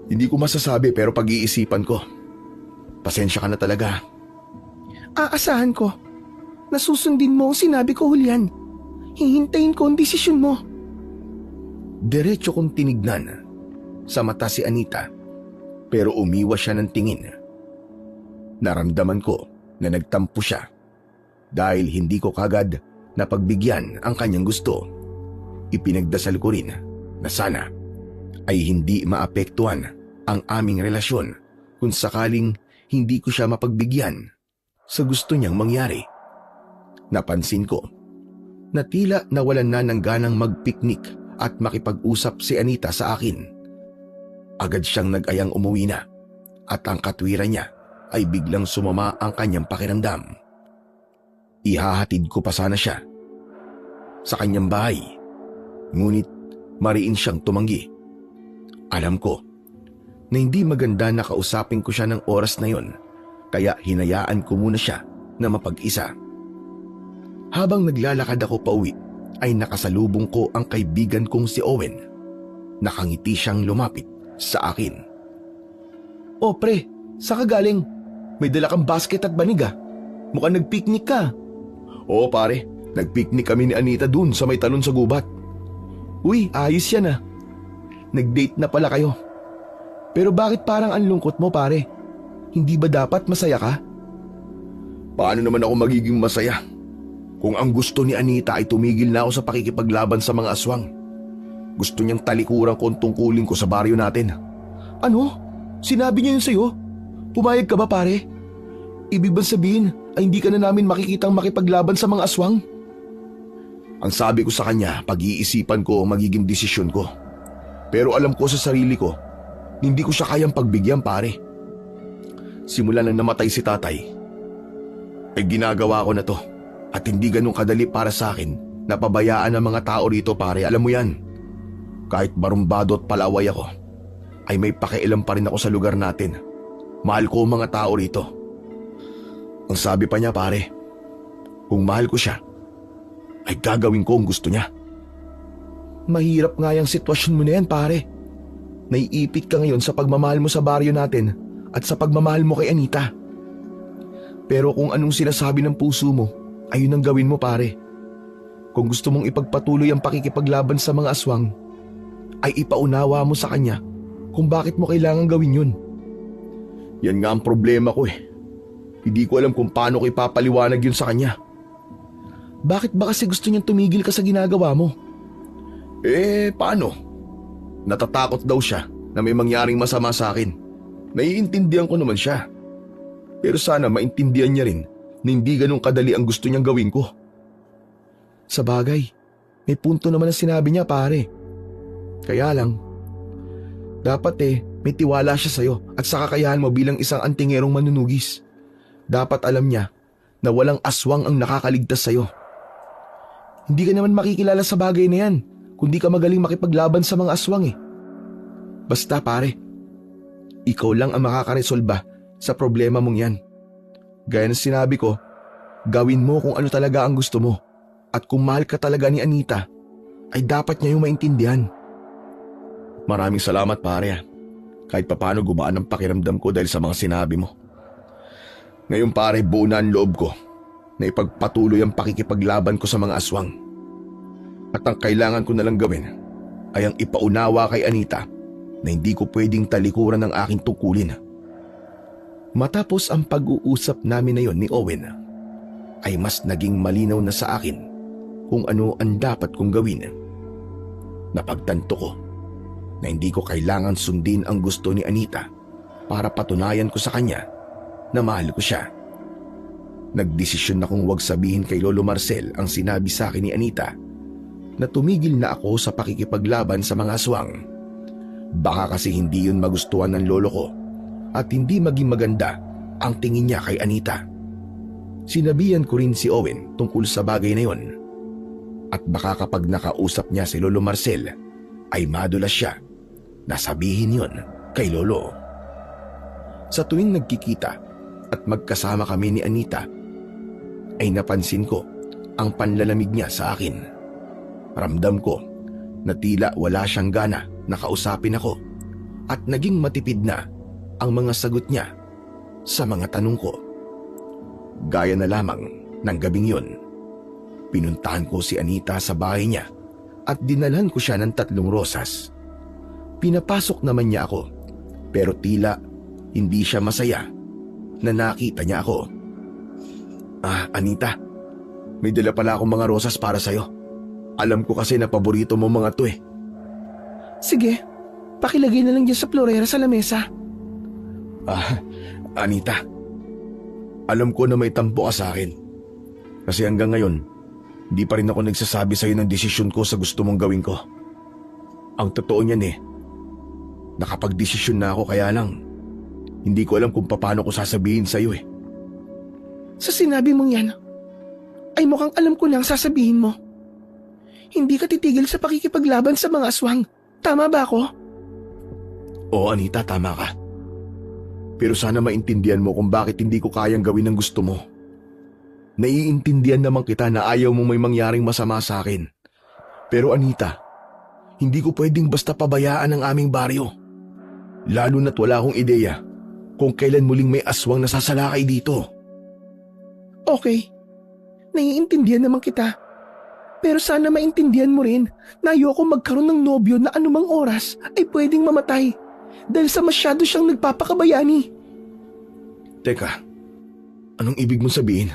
Hindi ko masasabi pero pag-iisipan ko. Pasensya ka na talaga. Aasahan ko. Nasusundin mo ang sinabi ko, Julian. Hihintayin ko ang desisyon mo. Diretso kong tinignan sa mata si Anita pero umiwas siya ng tingin. Naramdaman ko na nagtampo siya dahil hindi ko kagad napagbigyan ang kanyang gusto. Ipinagdasal ko rin na sana ay hindi maapektuhan ang aming relasyon kung sakaling hindi ko siya mapagbigyan sa gusto niyang mangyari. Napansin ko na tila nawalan na ng ganang magpiknik at makipag-usap si Anita sa akin. Agad siyang nag-ayang umuwi na at ang katwiran niya ay biglang sumama ang kanyang pakiramdam. Ihahatid ko pa sana siya sa kanyang bahay, ngunit mariin siyang tumanggi. Alam ko na hindi maganda na kausapin ko siya ng oras na yon, kaya hinayaan ko muna siya na mapag-isa. Habang naglalakad ako pauwi, ay nakasalubong ko ang kaibigan kong si Owen. Nakangiti siyang lumapit sa akin. O pre, saan ka galing? May dala kang basket at banig ah. Mukhang nagpiknik ka. Oo pare, nagpiknik kami ni Anita dun sa may talon sa gubat. Uy, ayos yan ah. Nag-date na pala kayo. Pero bakit parang ang lungkot mo pare? Hindi ba dapat masaya ka? Paano naman ako magiging masaya kung ang gusto ni Anita ay tumigil na ako sa pakikipaglaban sa mga aswang? Gusto niyang talikuran ko ang tungkulin ko sa baryo natin. Ano? Sinabi niya yun sa'yo? Pumayag ka ba pare? Ibig bang sabihin ay hindi ka na namin makikitang makipaglaban sa mga aswang? Ang sabi ko sa kanya, pag-iisipan ko ang magiging desisyon ko. Pero alam ko sa sarili ko, hindi ko siya kayang pagbigyan, pare. Simula nang namatay si tatay, ay ginagawa ko na to. At hindi ganun kadali para sa akin na pabayaan ng mga tao rito, pare. Alam mo yan, kahit barumbado at palaway ako, ay may pakialam pa rin ako sa lugar natin. Mahal ko ang mga tao rito. Ang sabi pa niya, pare, kung mahal ko siya, ay gagawin ko ang gusto niya. Mahirap nga yung sitwasyon mo na yan, pare. Naiipit ka ngayon sa pagmamahal mo sa baryo natin at sa pagmamahal mo kay Anita. Pero kung anong sinasabi ng puso mo, ayun ang gawin mo, pare. Kung gusto mong ipagpatuloy ang pakikipaglaban sa mga aswang, ay ipaunawa mo sa kanya kung bakit mo kailangan gawin yun. Yan nga ang problema ko eh. Hindi ko alam kung paano ko ipapaliwanag yun sa kanya. Bakit ba kasi gusto niyang tumigil ka sa ginagawa mo? Paano? Natatakot daw siya na may mangyaring masama sa akin. Naiintindihan ko naman siya. Pero sana maintindihan niya rin na hindi ganun kadali ang gusto niyang gawin ko. Sa bagay, may punto naman ang sinabi niya, pare. Kaya lang, dapat may tiwala siya sa'yo at sa kakayahan mo bilang isang antingerong manunugis. Dapat alam niya na walang aswang ang nakakaligtas sa'yo. Hindi ka naman makikilala sa bagay na yan kung di ka magaling makipaglaban sa mga aswang eh. Basta pare, ikaw lang ang makakaresolba sa problema mong yan. Gaya ng sinabi ko, gawin mo kung ano talaga ang gusto mo. At kung mahal ka talaga ni Anita, ay dapat niya yung maintindihan. Maraming salamat, pare. Kahit papaano gumaan ang pakiramdam ko dahil sa mga sinabi mo. Ngayon, pare, buo na ang loob ko na ipagpatuloy ang pakikipaglaban ko sa mga aswang. At ang kailangan ko na lang gawin ay ang ipaunawa kay Anita na hindi ko pwedeng talikuran ng aking tungkulin. Matapos ang pag-uusap namin na yon ni Owen, ay mas naging malinaw na sa akin kung ano ang dapat kong gawin. Napagtanto ko na hindi ko kailangan sundin ang gusto ni Anita para patunayan ko sa kanya na mahal ko siya. Nagdesisyon akong huwag sabihin kay Lolo Marcel ang sinabi sa akin ni Anita na tumigil na ako sa pakikipaglaban sa mga aswang. Baka kasi hindi yun magustuhan ng lolo ko at hindi maging maganda ang tingin niya kay Anita. Sinabihan ko rin si Owen tungkol sa bagay na yon. At baka kapag nakausap niya si Lolo Marcel ay madulas siya na sabihin yon kay Lolo. Sa tuwing nagkikita at magkasama kami ni Anita, ay napansin ko ang panlalamig niya sa akin. Ramdam ko na tila wala siyang gana na kausapin ako at naging matipid na ang mga sagot niya sa mga tanong ko. Gaya na lamang ng gabing yon, pinuntahan ko si Anita sa bahay niya at dinalhan ko siya ng 3 rosas. Pinapasok naman niya ako pero tila hindi siya masaya na nakita niya ako. Anita, may dala pala akong mga rosas para sa'yo. Alam ko kasi na paborito mo mga to eh. Sige, pakilagay na lang dyan sa florera sa lamesa. Anita, alam ko na may tampo ka sa akin. Kasi hanggang ngayon, di pa rin ako nagsasabi sa'yo ng desisyon ko sa gusto mong gawin ko. Ang totoo niyan nakapag-desisyon na ako kaya lang, hindi ko alam kung paano ko sasabihin sa'yo eh. Sa sinabi mong yan, ay mukhang alam ko na ang sasabihin mo. Hindi ka titigil sa pakikipaglaban sa mga aswang. Tama ba ako? Oo, Anita, tama ka. Pero sana maintindihan mo kung bakit hindi ko kayang gawin ang gusto mo. Naiintindihan naman kita na ayaw mo may mangyaring masama sa akin. Pero Anita, hindi ko pwedeng basta pabayaan ang aming baryo. Lalo na't wala akong ideya kung kailan muling may aswang na sasalakay dito. Okay, naiintindihan naman kita. Pero sana maintindihan mo rin na ayoko magkaroon ng nobyo na anumang oras ay pwedeng mamatay dahil sa masyado siyang nagpapakabayani. Teka, anong ibig mong sabihin?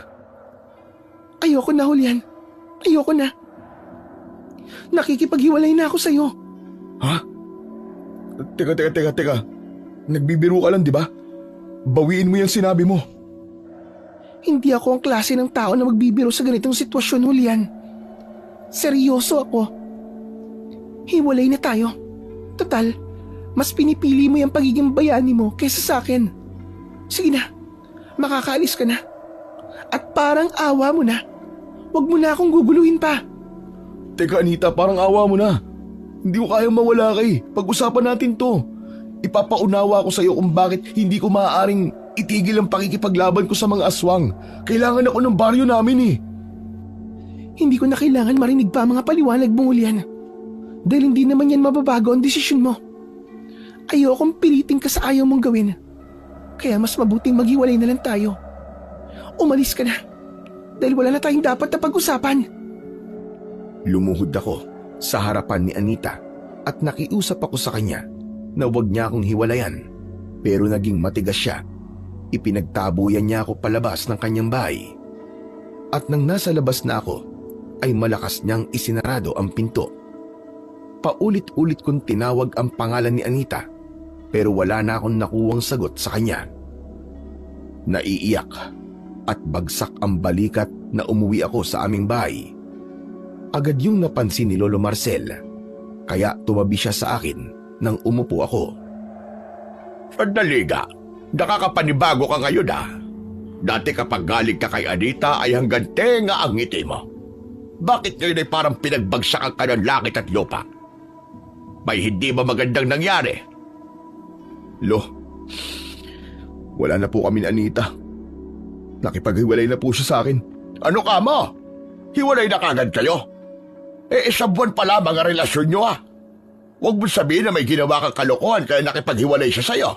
Ayoko na, Julian. Ayoko na. Nakikipaghiwalay na ako sa'yo. Ha? Teka. Nagbibiro ka lang, di ba? Bawiin mo yung sinabi mo. Hindi ako ang klase ng tao na magbibiro sa ganitong sitwasyon, Julian. Seryoso ako. Hiwalay na tayo. Total, mas pinipili mo yung pagiging bayani mo kaysa sa akin. Sige na, makakaalis ka na. At parang awa mo na. Huwag mo na akong guguluhin pa. Teka Anita, parang awa mo na. Hindi ko kayang mawala kay. Pag-usapan natin to. Ipapaunawa ko sa iyo kung bakit hindi ko maaaring itigil ang pakikipaglaban ko sa mga aswang. Kailangan ako ng baryo namin eh. Hindi ko na kailangan marinig pa ang mga paliwanag mong ulian. Dahil hindi naman yan mababago ang desisyon mo. Ayokong pilitin ka sa ayaw mong gawin. Kaya mas mabuting maghiwalay na lang tayo. Umalis ka na. Dahil wala na tayong dapat na pag-usapan. Lumuhod ako sa harapan ni Anita at nakiusap ako sa kanya na huwag niya akong hiwalayan. Pero naging matigas siya. Ipinagtabuyan niya ako palabas ng kanyang bahay. At nang nasa labas na ako, ay malakas niyang isinarado ang pinto. Paulit-ulit kong tinawag ang pangalan ni Anita pero wala na akong nakuwang sagot sa kanya. Naiiyak at bagsak ang balikat na umuwi ako sa aming bahay. Agad yung napansin ni Lolo Marcel kaya tumabi siya sa akin nang umupo ako. Sandali nga, nakakapanibago ka ngayon Dati kapag galing ka kay Anita ay hanggang tenga ang ngiti mo. Bakit ngayon ay parang pinagbagsakan ka ng langit at lupa? May hindi ba magandang nangyari? Lo, wala na po kami ni Anita. Nakipaghiwalay na po siya sa akin. Ano ka mo? Hiwalay na kagad kayo? Isang buwan pa lamang ang relasyon nyo Huwag mo sabihin na may ginawa kang kalokohan kaya nakipaghiwalay siya sa'yo.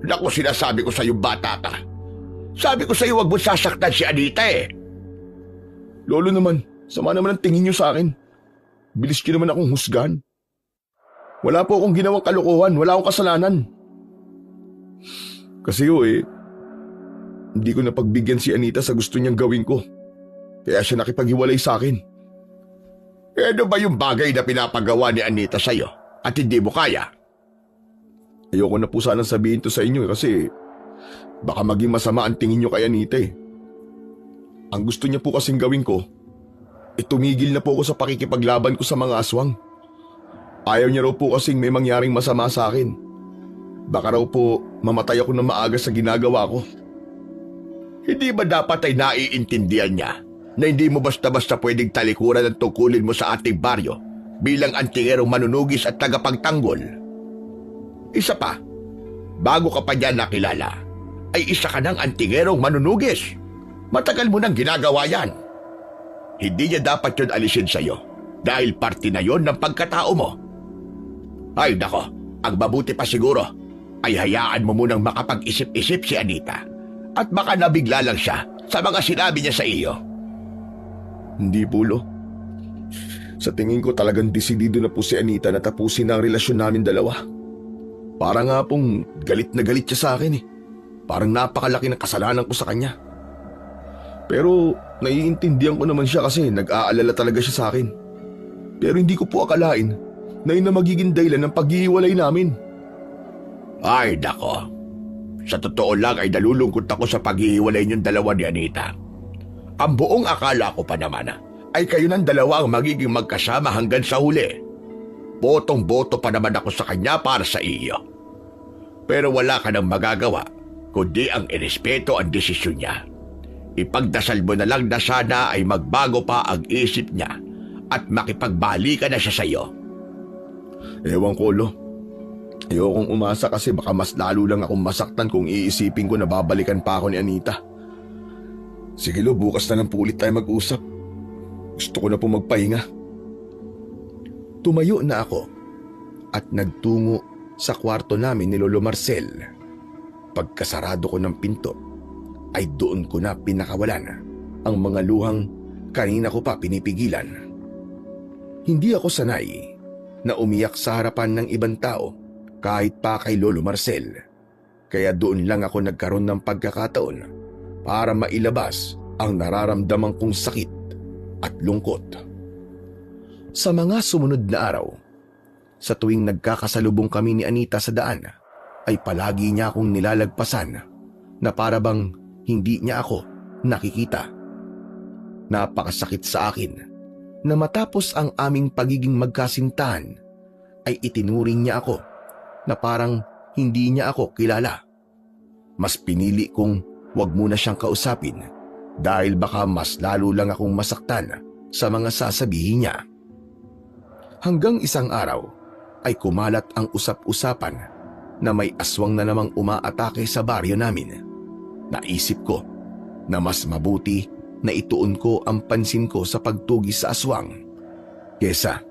Naku, sinasabi ko sa'yo bata ka. Sabi ko sa'yo huwag mo sasaktan si Anita Lolo naman, sama naman ang tingin niyo sa akin. Bilis niyo naman akong husgahan. Wala po akong ginawang kalokohan, wala akong kasalanan. Kasi hindi ko napagbigyan si Anita sa gusto niyang gawin ko. Kaya siya nakipaghiwalay sa akin. Ano ba yung bagay na pinapagawa ni Anita sa'yo at hindi mo kaya? Ayoko na po sanang sabihin to sa inyo kasi baka maging masama ang tingin niyo kay Anita Ang gusto niya po kasing gawin ko, tumigil na po ako sa pakikipaglaban ko sa mga aswang. Ayaw niya raw po kasing may mangyaring masama sa akin. Baka raw po mamatay ako ng maaga sa ginagawa ko. Hindi ba dapat ay naiintindihan niya na hindi mo basta-basta pwedeng talikuran ang tungkulin mo sa ating baryo bilang antingerong manunugis at tagapagtanggol? Isa pa, bago ka pa niya nakilala, ay isa ka ng antingerong manunugis. Matagal mo nang ginagawa yan. Hindi niya dapat yun alisin sa'yo dahil parte na yun ng pagkatao mo. Ay nako, ang mabuti pa siguro ay hayaan mo munang makapag-isip-isip si Anita at baka nabigla lang siya sa mga sinabi niya sa iyo. Hindi po, Lo. Sa tingin ko talagang desidido na po si Anita na tapusin ang relasyon namin dalawa. Para nga pong galit na galit siya sa akin Parang napakalaki ng kasalanan ko sa kanya. Pero naiintindihan ko naman siya kasi nag-aalala talaga siya sa akin. Pero hindi ko po akalain na yun na magiging dahilan ng paghihiwalay namin. Ay nako, sa totoo lang ay nalulungkot ako sa paghihiwalay niyong dalawa ni Anita. Ang buong akala ko pa naman ay kayo ng dalawa ang magiging magkasama hanggang sa huli. Botong-boto pa naman ako sa kanya para sa iyo. Pero wala ka nang magagawa kundi ang irespeto ang desisyon niya. Ipagdasal mo na lang na sana ay magbago pa ang isip niya at makipagbalikan na siya sa iyo. Ewan ko, Lo. Ayokong umasa kasi baka mas lalo lang akong masaktan kung iisipin ko na babalikan pa ako ni Anita. Sige, Lo, bukas na lang po ulit tayo mag-usap. Gusto ko na po magpahinga. Tumayo na ako at nagtungo sa kwarto namin ni Lolo Marcel. Pagkasarado ko ng pinto, ay doon ko na pinakawalan ang mga luhang kanina ko pa pinipigilan. Hindi ako sanay na umiyak sa harapan ng ibang tao kahit pa kay Lolo Marcel. Kaya doon lang ako nagkaroon ng pagkakataon para mailabas ang nararamdaman kong sakit at lungkot. Sa mga sumunod na araw, sa tuwing nagkakasalubong kami ni Anita sa daan, ay palagi niya akong nilalagpasan na para bang hindi niya ako nakikita. Napakasakit sa akin na matapos ang aming pagiging magkasintahan ay itinuring niya ako na parang hindi niya ako kilala. Mas pinili kong wag muna siyang kausapin dahil baka mas lalo lang akong masaktan sa mga sasabihin niya. Hanggang isang araw ay kumalat ang usap-usapan na may aswang na namang umaatake sa baryo namin. Naisip ko na mas mabuti na ituon ko ang pansin ko sa pagtugis sa aswang kesa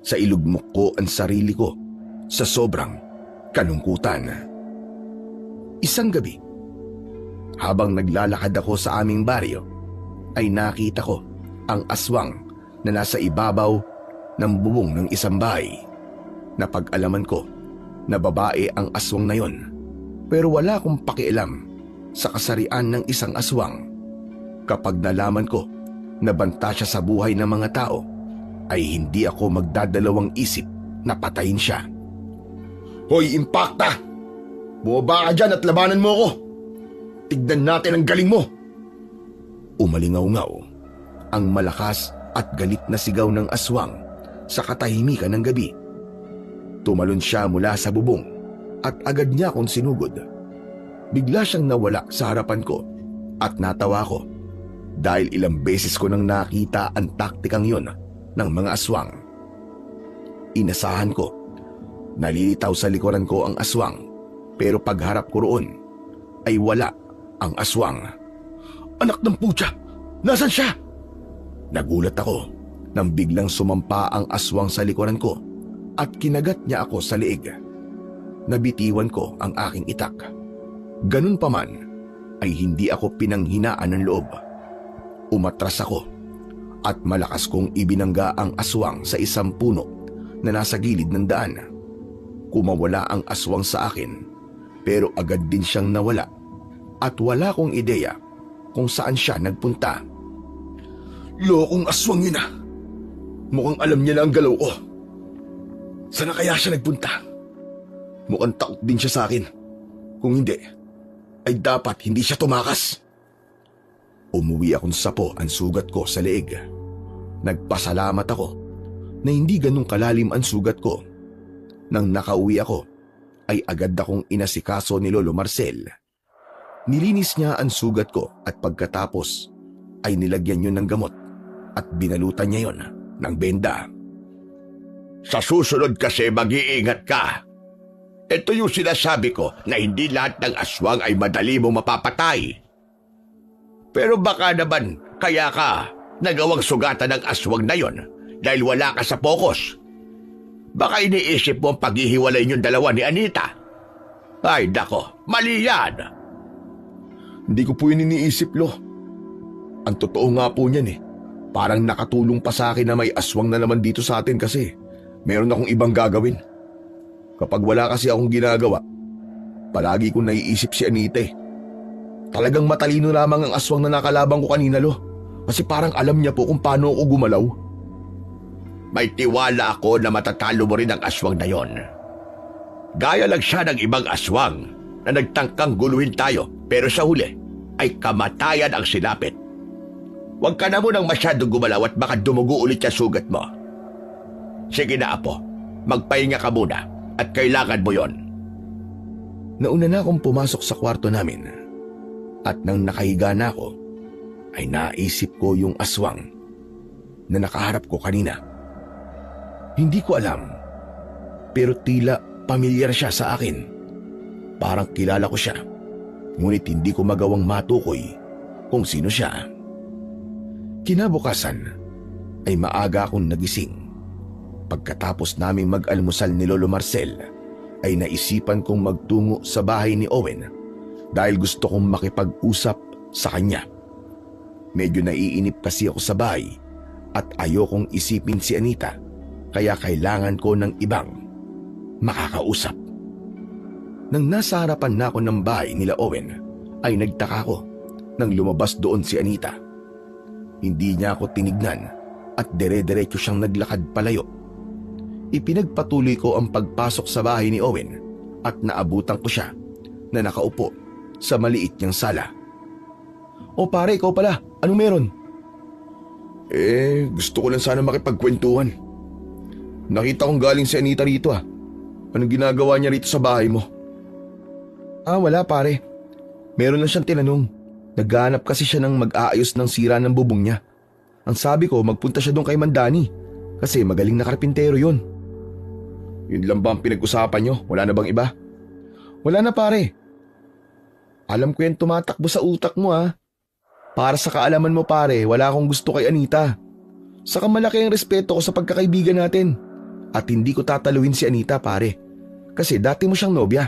sa ilugmok ko ang sarili ko sa sobrang kalungkutan. Isang gabi, habang naglalakad ako sa aming baryo, ay nakita ko ang aswang na nasa ibabaw ng bubong ng isang bahay. Napag-alaman ko na babae ang aswang na yon, pero wala akong pakialam sa kasarian ng isang aswang. Kapag nalaman ko na banta siya sa buhay ng mga tao, ay hindi ako magdadalawang isip na patayin siya. Hoy, Impacta! Bumaba ka dyan at labanan mo ako! Tignan natin ang galing mo! Umalingaw-ngaw ang malakas at galit na sigaw ng aswang sa katahimikan ng gabi. Tumalon siya mula sa bubong at agad niya akong sinugod. Bigla siyang nawala sa harapan ko at natawa ko dahil ilang beses ko nang nakita ang taktikang yon ng mga aswang. Inasahan ko, nalilitaw sa likuran ko ang aswang, pero pagharap ko roon ay wala ang aswang. Anak ng putya! Nasaan siya? Nagulat ako nang biglang sumampa ang aswang sa likuran ko at kinagat niya ako sa liig. Nabitiwan ko ang aking itak. Ganun pa man ay hindi ako pinanghinaan ng loob. Umatras ako at malakas kong ibinangga ang aswang sa isang puno na nasa gilid ng daan. Kumawala ang aswang sa akin, pero agad din siyang nawala at wala kong ideya kung saan siya nagpunta. Lokong aswang yun ah! Mukhang alam niya na ang galaw ko. Saan na kaya siya nagpunta? Mukhang takot din siya sa akin. Kung hindi, ay dapat hindi siya tumakas. Umuwi akong sapo ang sugat ko sa leeg. Nagpasalamat ako na hindi ganun kalalim ang sugat ko. Nang nakauwi ako, ay agad akong inasikaso ni Lolo Marcel. Nilinis niya ang sugat ko at pagkatapos ay nilagyan yun ng gamot at binalutan niya yon ng benda. Sa susunod kasi mag-iingat ka. Ito yung sinasabi ko na hindi lahat ng aswang ay madali mo mapapatay. Pero baka naman kaya ka nagawang sugatan ng aswang na yon dahil wala ka sa focus. Baka iniisip mo ang paghihiwalay niyong dalawa ni Anita. Ay dako, mali yan. Hindi ko po yun iniisip, Lo. Ang totoo nga po niyan eh. Parang nakatulong pa sa akin na may aswang na naman dito sa atin kasi meron akong ibang gagawin. Kapag wala kasi akong ginagawa, palagi kong naiisip si Anita eh. Talagang matalino lamang ang aswang na nakalabang ko kanina, Lo. Kasi parang alam niya po kung paano ako gumalaw. May tiwala ako na matatalo mo rin ang aswang na yon. Gaya lang siya ng ibang aswang na nagtangkang guluhin tayo pero sa huli ay kamatayan ang silapit. Huwag ka na munang masyadong gumalaw at baka dumugo ulit yung sugat mo. Sige na apo, magpahinga ka muna at kailangan mo yon. Nauna na akong pumasok sa kwarto namin at nang nakahiga na ako ay naisip ko yung aswang na nakaharap ko kanina. Hindi ko alam, pero tila pamilyar siya sa akin. Parang kilala ko siya, ngunit hindi ko magawang matukoy kung sino siya. Kinabukasan ay maaga akong nagising. Pagkatapos naming mag-almusal ni Lolo Marcel, ay naisipan kong magtungo sa bahay ni Owen dahil gusto kong makipag-usap sa kanya. Medyo naiinip kasi ako sa bahay at ayokong isipin si Anita, kaya kailangan ko ng ibang makakausap. Nang nasa harapan na ako ng bahay nila Owen, ay nagtaka ko nang lumabas doon si Anita. Hindi niya ako tinignan at dire-diretso siyang naglakad palayo. Ipinagpatuloy ko ang pagpasok sa bahay ni Owen at naabutan ko siya na nakaupo sa maliit niyang sala. O pare, ikaw pala. Anong meron? Gusto ko lang sana makipagkwentuhan. Nakita kong galing si Anita rito ah. Anong ginagawa niya rito sa bahay mo? Wala pare. Meron lang siyang tinanong. Naghahanap kasi siya ng mag-aayos ng sira ng bubong niya. Ang sabi ko, magpunta siya doon kay Mandani. Kasi magaling na karpintero yun. Yun lang ba ang pinag-usapan niyo? Wala na bang iba? Wala na pare. Alam ko yan tumatakbo sa utak mo ah. Para sa kaalaman mo pare, wala akong gusto kay Anita. Saka malaki ang respeto ko sa pagkakaibigan natin. At hindi ko tataluin si Anita pare. Kasi dati mo siyang nobya.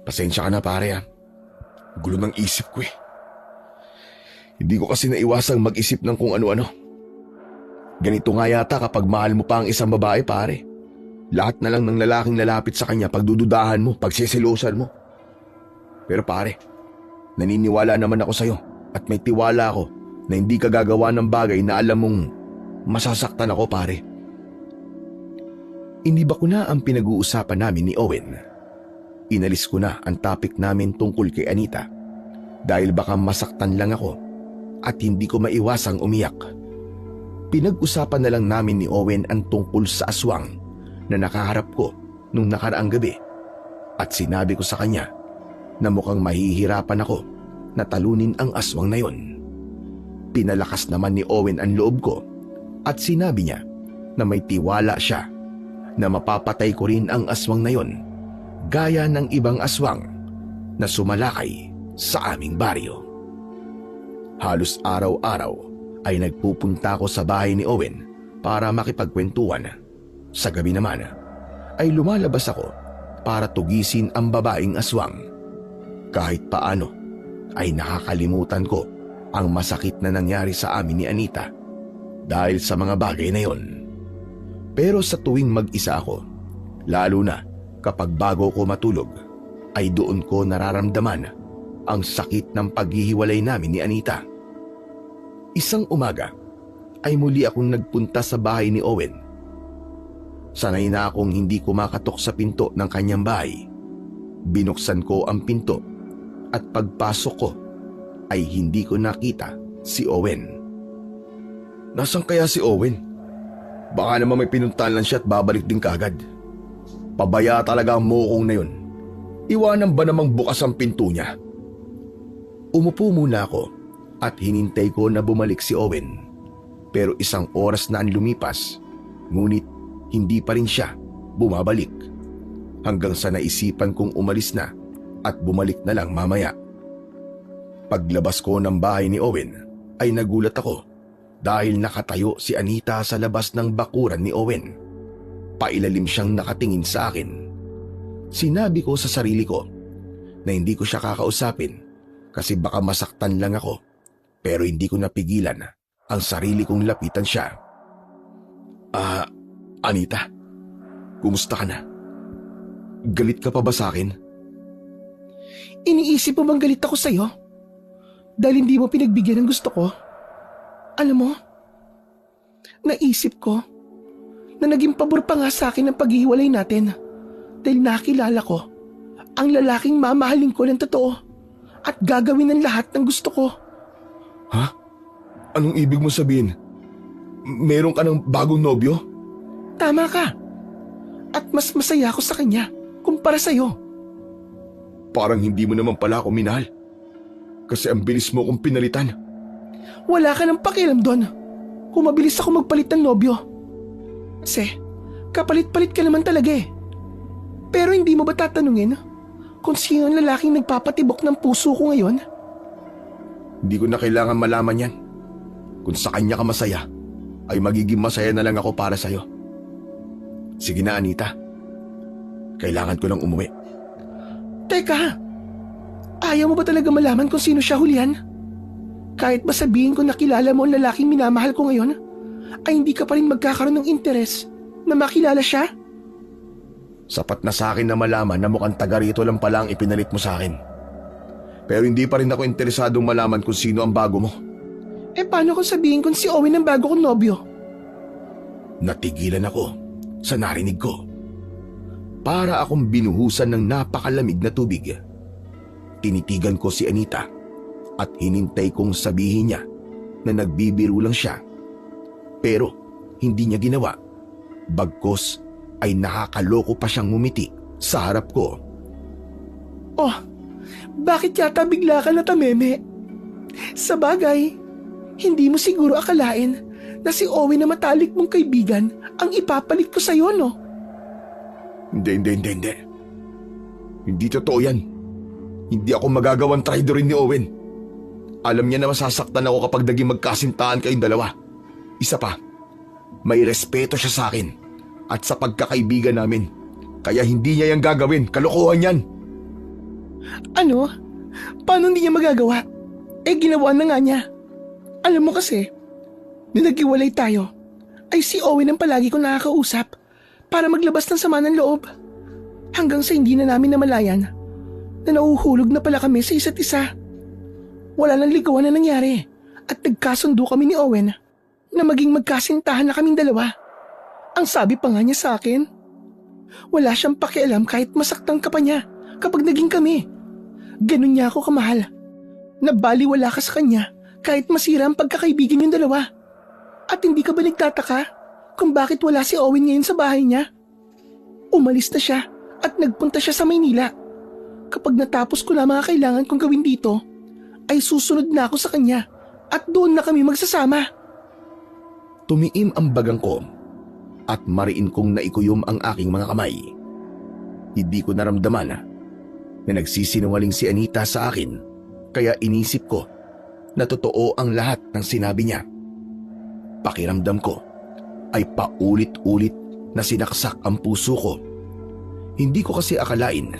Pasensya ka na pare ah. Gulo ng isip ko eh. Hindi ko kasi naiwasang mag-isip ng kung ano-ano. Ganito nga yata kapag mahal mo pa ang isang babae pare. Lahat na lang ng lalaking lalapit sa kanya pagdududahan mo, pagseselosan mo. Pero pare, naniniwala naman ako sa'yo at may tiwala ako na hindi ka gagawa ng bagay na alam mong masasaktan ako pare. Iniba ko na ang pinag-uusapan namin ni Owen. Inalis ko na ang topic namin tungkol kay Anita dahil baka masaktan lang ako at hindi ko maiwasang umiyak. Pinag-usapan na lang namin ni Owen ang tungkol sa aswang na nakaharap ko nung nakaraang gabi at sinabi ko sa kanya na mukhang mahihirapan ako na talunin ang aswang na yon. Pinalakas naman ni Owen ang loob ko at sinabi niya na may tiwala siya na mapapatay ko rin ang aswang na yon gaya ng ibang aswang na sumalakay sa aming baryo. Halos araw-araw ay nagpupunta ako sa bahay ni Owen para makipagkwentuhan. Sa gabi naman ay lumalabas ako para tugisin ang babaeng aswang. Kahit paano ay nakakalimutan ko ang masakit na nangyari sa amin ni Anita dahil sa mga bagay na yon. Pero sa tuwing mag-isa ako, lalo na kapag bago ko matulog, ay doon ko nararamdaman ang sakit ng paghihiwalay namin ni Anita. Isang umaga ay muli akong nagpunta sa bahay ni Owen. Sanay na akong hindi kumakatok sa pinto ng kanyang bahay. Binuksan ko ang pinto at pagpasok ko ay hindi ko nakita si Owen. Nasaan kaya si Owen? Baka naman may pinuntahan lang siya at babalik din kaagad. Pabaya talaga ang mokong na yun. Iwanan ba namang bukas ang pinto niya? Umupo muna ako at hinintay ko na bumalik si Owen. Pero isang oras na ang lumipas, ngunit hindi pa rin siya bumabalik. Hanggang sa naisipan kong umalis na at bumalik na lang mamaya. Paglabas ko ng bahay ni Owen ay nagulat ako dahil nakatayo si Anita sa labas ng bakuran ni Owen. Pailalim siyang nakatingin sa akin. Sinabi ko sa sarili ko na hindi ko siya kakausapin kasi baka masaktan lang ako, pero hindi ko napigilan ang sarili kong lapitan siya. Anita, kumusta ka na? Galit ka pa ba sa akin? Iniisip mo bang galit ako sa'yo? Dahil hindi mo pinagbigyan ng gusto ko? Alam mo, naisip ko na naging pabor pa nga sa akin ang paghihiwalay natin dahil nakilala ko ang lalaking mamahalin ko ng totoo at gagawin ng lahat ng gusto ko. Ha? Anong ibig mo sabihin? Meron ka ng bagong nobyo? Tama ka. At mas masaya ako sa kanya kumpara sa'yo. Parang hindi mo naman pala ako minahal. Kasi ang bilis mo kong pinalitan. Wala ka ng pakialam doon kung mabilis ako magpalit ng nobyo. Kasi kapalit-palit ka naman talaga eh. Pero hindi mo ba tatanungin kung sino ang lalaking nagpapatibok ng puso ko ngayon? Hindi ko na kailangan malaman yan. Kung sa kanya ka masaya, ay magiging masaya na lang ako para sa'yo. Sige na Anita. Kailangan ko lang umuwi. Teka, ayaw mo ba talaga malaman kung sino siya, Julian? Kahit ba sabihin ko na kilala mo ang lalaking minamahal ko ngayon, ay hindi ka pa rin magkakaroon ng interes na makilala siya? Sapat na sa akin na malaman na mukhang taga rito lang pala ang ipinalit mo sa akin. Pero hindi pa rin ako interesadong malaman kung sino ang bago mo. Paano kung sabihin kung si Owen ang bago kong nobyo? Natigilan ako sa narinig ko. Para akong binuhusan ng napakalamig na tubig. Tinitigan ko si Anita at hinintay kong sabihin niya na nagbibiro lang siya. Pero hindi niya ginawa. Bagkus ay nakakaloko pa siyang ngumiti sa harap ko. Oh, bakit yata bigla ka natameme? Sa bagay, hindi mo siguro akalain na si Owen na matalik mong kaibigan ang ipapalit ko sa'yo, no? Hindi. Hindi totoo yan. Hindi ako magagawang traidorin ni Owen. Alam niya na masasaktan ako kapag naging magkasintahan kayong dalawa. Isa pa, may respeto siya sa akin at sa pagkakaibigan namin. Kaya hindi niya yan gagawin. Kalokohan yan. Ano? Paano hindi niya magagawa? Ginawa na nga niya. Alam mo kasi, nung naghiwalay tayo, ay si Owen ang palagi ko nakakausap para maglabas ng sama ng loob. Hanggang sa hindi na namin namalayan na nauhulog na pala kami sa isa't isa. Wala nang ligawan na nangyari at nagkasundo kami ni Owen na maging magkasintahan na kaming dalawa. Ang sabi pa nga niya sa akin, wala siyang pakialam kahit masaktan ka pa niya kapag naging kami. Ganun niya ako kamahal. Nabaliwala ka sa kanya kahit masira ang pagkakaibigan yung dalawa. At hindi ka ba nagtataka kung bakit wala si Owen ngayon sa bahay niya? Umalis na siya at nagpunta siya sa Maynila. Kapag natapos ko na mga kailangan kong gawin dito, ay susunod na ako sa kanya at doon na kami magsasama. Tumiim ang bagang ko at mariin kong naikuyom ang aking mga kamay. Hindi ko naramdaman na nagsisinungaling si Anita sa akin, kaya inisip ko na totoo ang lahat ng sinabi niya. Pakiramdam ko ay paulit-ulit na sinaksak ang puso ko. Hindi ko kasi akalain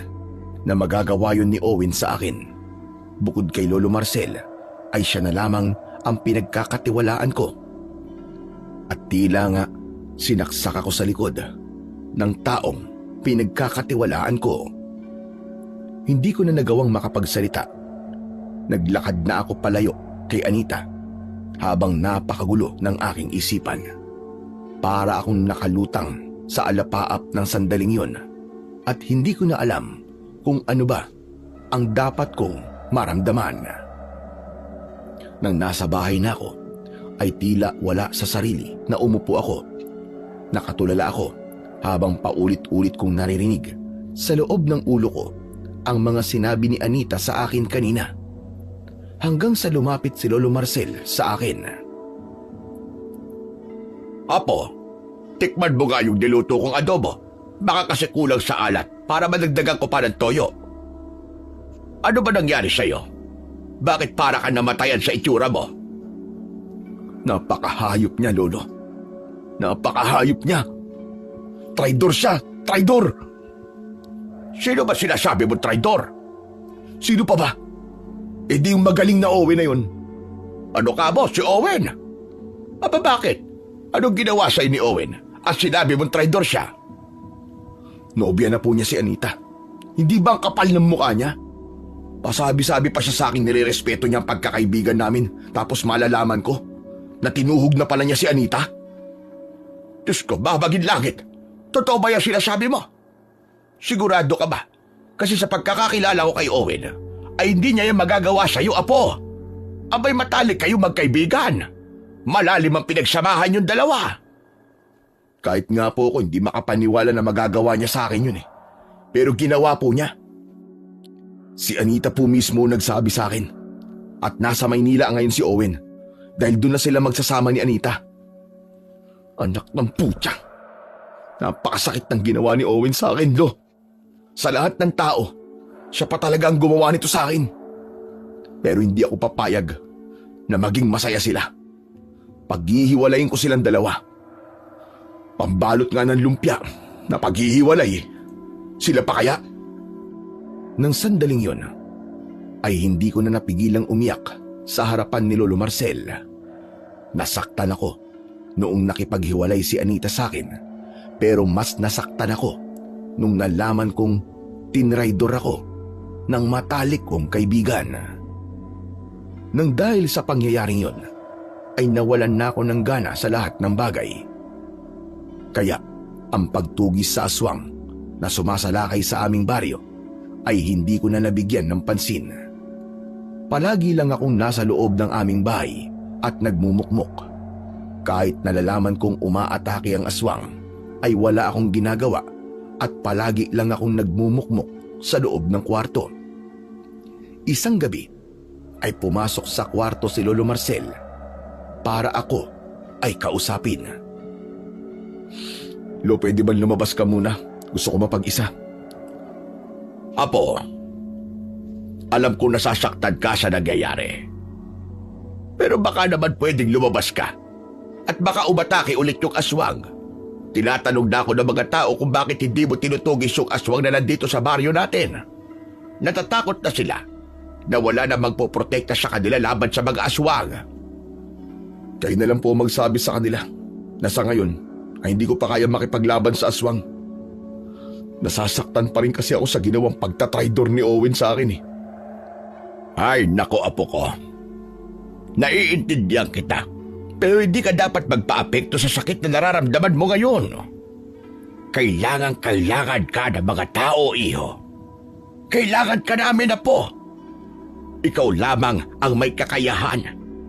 na magagawa yun ni Owen sa akin. Bukod kay Lolo Marcel, ay siya na lamang ang pinagkakatiwalaan ko. At tila nga sinaksak ako sa likod ng taong pinagkakatiwalaan ko. Hindi ko na nagawang makapagsalita. Naglakad na ako palayo kay Anita habang napakagulo ng aking isipan. Para akong nakalutang sa alapaap ng sandaling yon at hindi ko na alam kung ano ba ang dapat kong maramdaman. Nang nasa bahay na ako, ay tila wala sa sarili na umupo ako. Nakatulala ako habang paulit-ulit kong naririnig sa loob ng ulo ko ang mga sinabi ni Anita sa akin kanina. Hanggang sa lumapit si Lolo Marcel sa akin. Apo, tikman mo nga yung niluto kong adobo. Baka kasi kulang sa alat para madagdagan ko pa ng toyo. Ano ba nangyari sa'yo? Bakit para ka namatayan sa itsura mo? Napakahayop niya, Lolo. Napakahayop niya. Traidor siya! Traidor! Sino ba sinasabi mo traidor? Sino pa ba? Di yung magaling na Owen na yun. Ano ka mo, si Owen? Aba bakit? Anong ginawa sa'yo ni Owen at sinabi mong traidor siya? Nobya na po niya si Anita. Hindi ba ang kapal ng mukha niya? Pasabi-sabi pa siya sa akin nirerespeto niya ang pagkakaibigan namin, tapos malalaman ko na tinuhog na pala niya si Anita. Diyos ko, babagin langit. Totoo ba yung sinasabi mo? Sigurado ka ba? Kasi sa pagkakakilala ko kay Owen, ay hindi niya yung magagawa sa'yo, Apo. Abay matalik kayo magkaibigan. Malalim ang pinagsamahan yung dalawa. Kahit nga po ako hindi makapaniwala na magagawa niya sa akin yun eh. Pero ginawa po niya. Si Anita po mismo nagsabi sa akin. At nasa Maynila ngayon si Owen. Dahil doon na sila magsasama ni Anita. Anak ng putya. Napakasakit ng ginawa ni Owen sa akin, Lo. Sa lahat ng tao, siya pa talaga ang gumawa nito sa akin. Pero hindi ako papayag na maging masaya sila. Paghihiwalayin ko silang dalawa. Pambalot nga ng lumpia na paghihiwalay. Sila pa kaya? Nang sandaling yon, ay hindi ko na napigilang umiyak sa harapan ni Lolo Marcel. Nasaktan ako noong nakipaghiwalay si Anita sa akin, pero mas nasaktan ako nung nalaman kong tinraidor ako ng matalik kong kaibigan. Nang dahil sa pangyayaring yon, ay nawalan na ako ng gana sa lahat ng bagay. Kaya ang pagtugis sa aswang na sumasalakay sa aming baryo ay hindi ko na nabigyan ng pansin. Palagi lang akong nasa loob ng aming bahay at nagmumukmok. Kahit nalalaman kong umaatake ang aswang, ay wala akong ginagawa at palagi lang akong nagmumukmok sa loob ng kwarto. Isang gabi ay pumasok sa kwarto si Lolo Marcel para ako ay kausapin. Lo, pwede ba lumabas ka muna? Gusto ko mapag-isa. Apo, alam ko nasasaktan ka sa nangyayari. Pero baka naman pwedeng lumabas ka at baka umatake ulit yung aswang. Tinatanong na ako ng mga tao kung bakit hindi mo tinutugis yung aswang na nandito sa baryo natin. Natatakot na sila na wala na magpoprotekta sa kanila laban sa mga aswang. Kayo na lang po magsabi sa kanila na sa ngayon ay hindi ko pa kaya makipaglaban sa aswang. Nasasaktan pa rin kasi ako sa ginawang pagtatraidor ni Owen sa akin eh. Ay, nako apo ko. Naiintindihan kita. Pero hindi ka dapat magpa-apekto sa sakit na nararamdaman mo ngayon. Kailangan ka ng mga tao, iho. Kailangan ka namin, apo. Ikaw lamang ang may kakayahan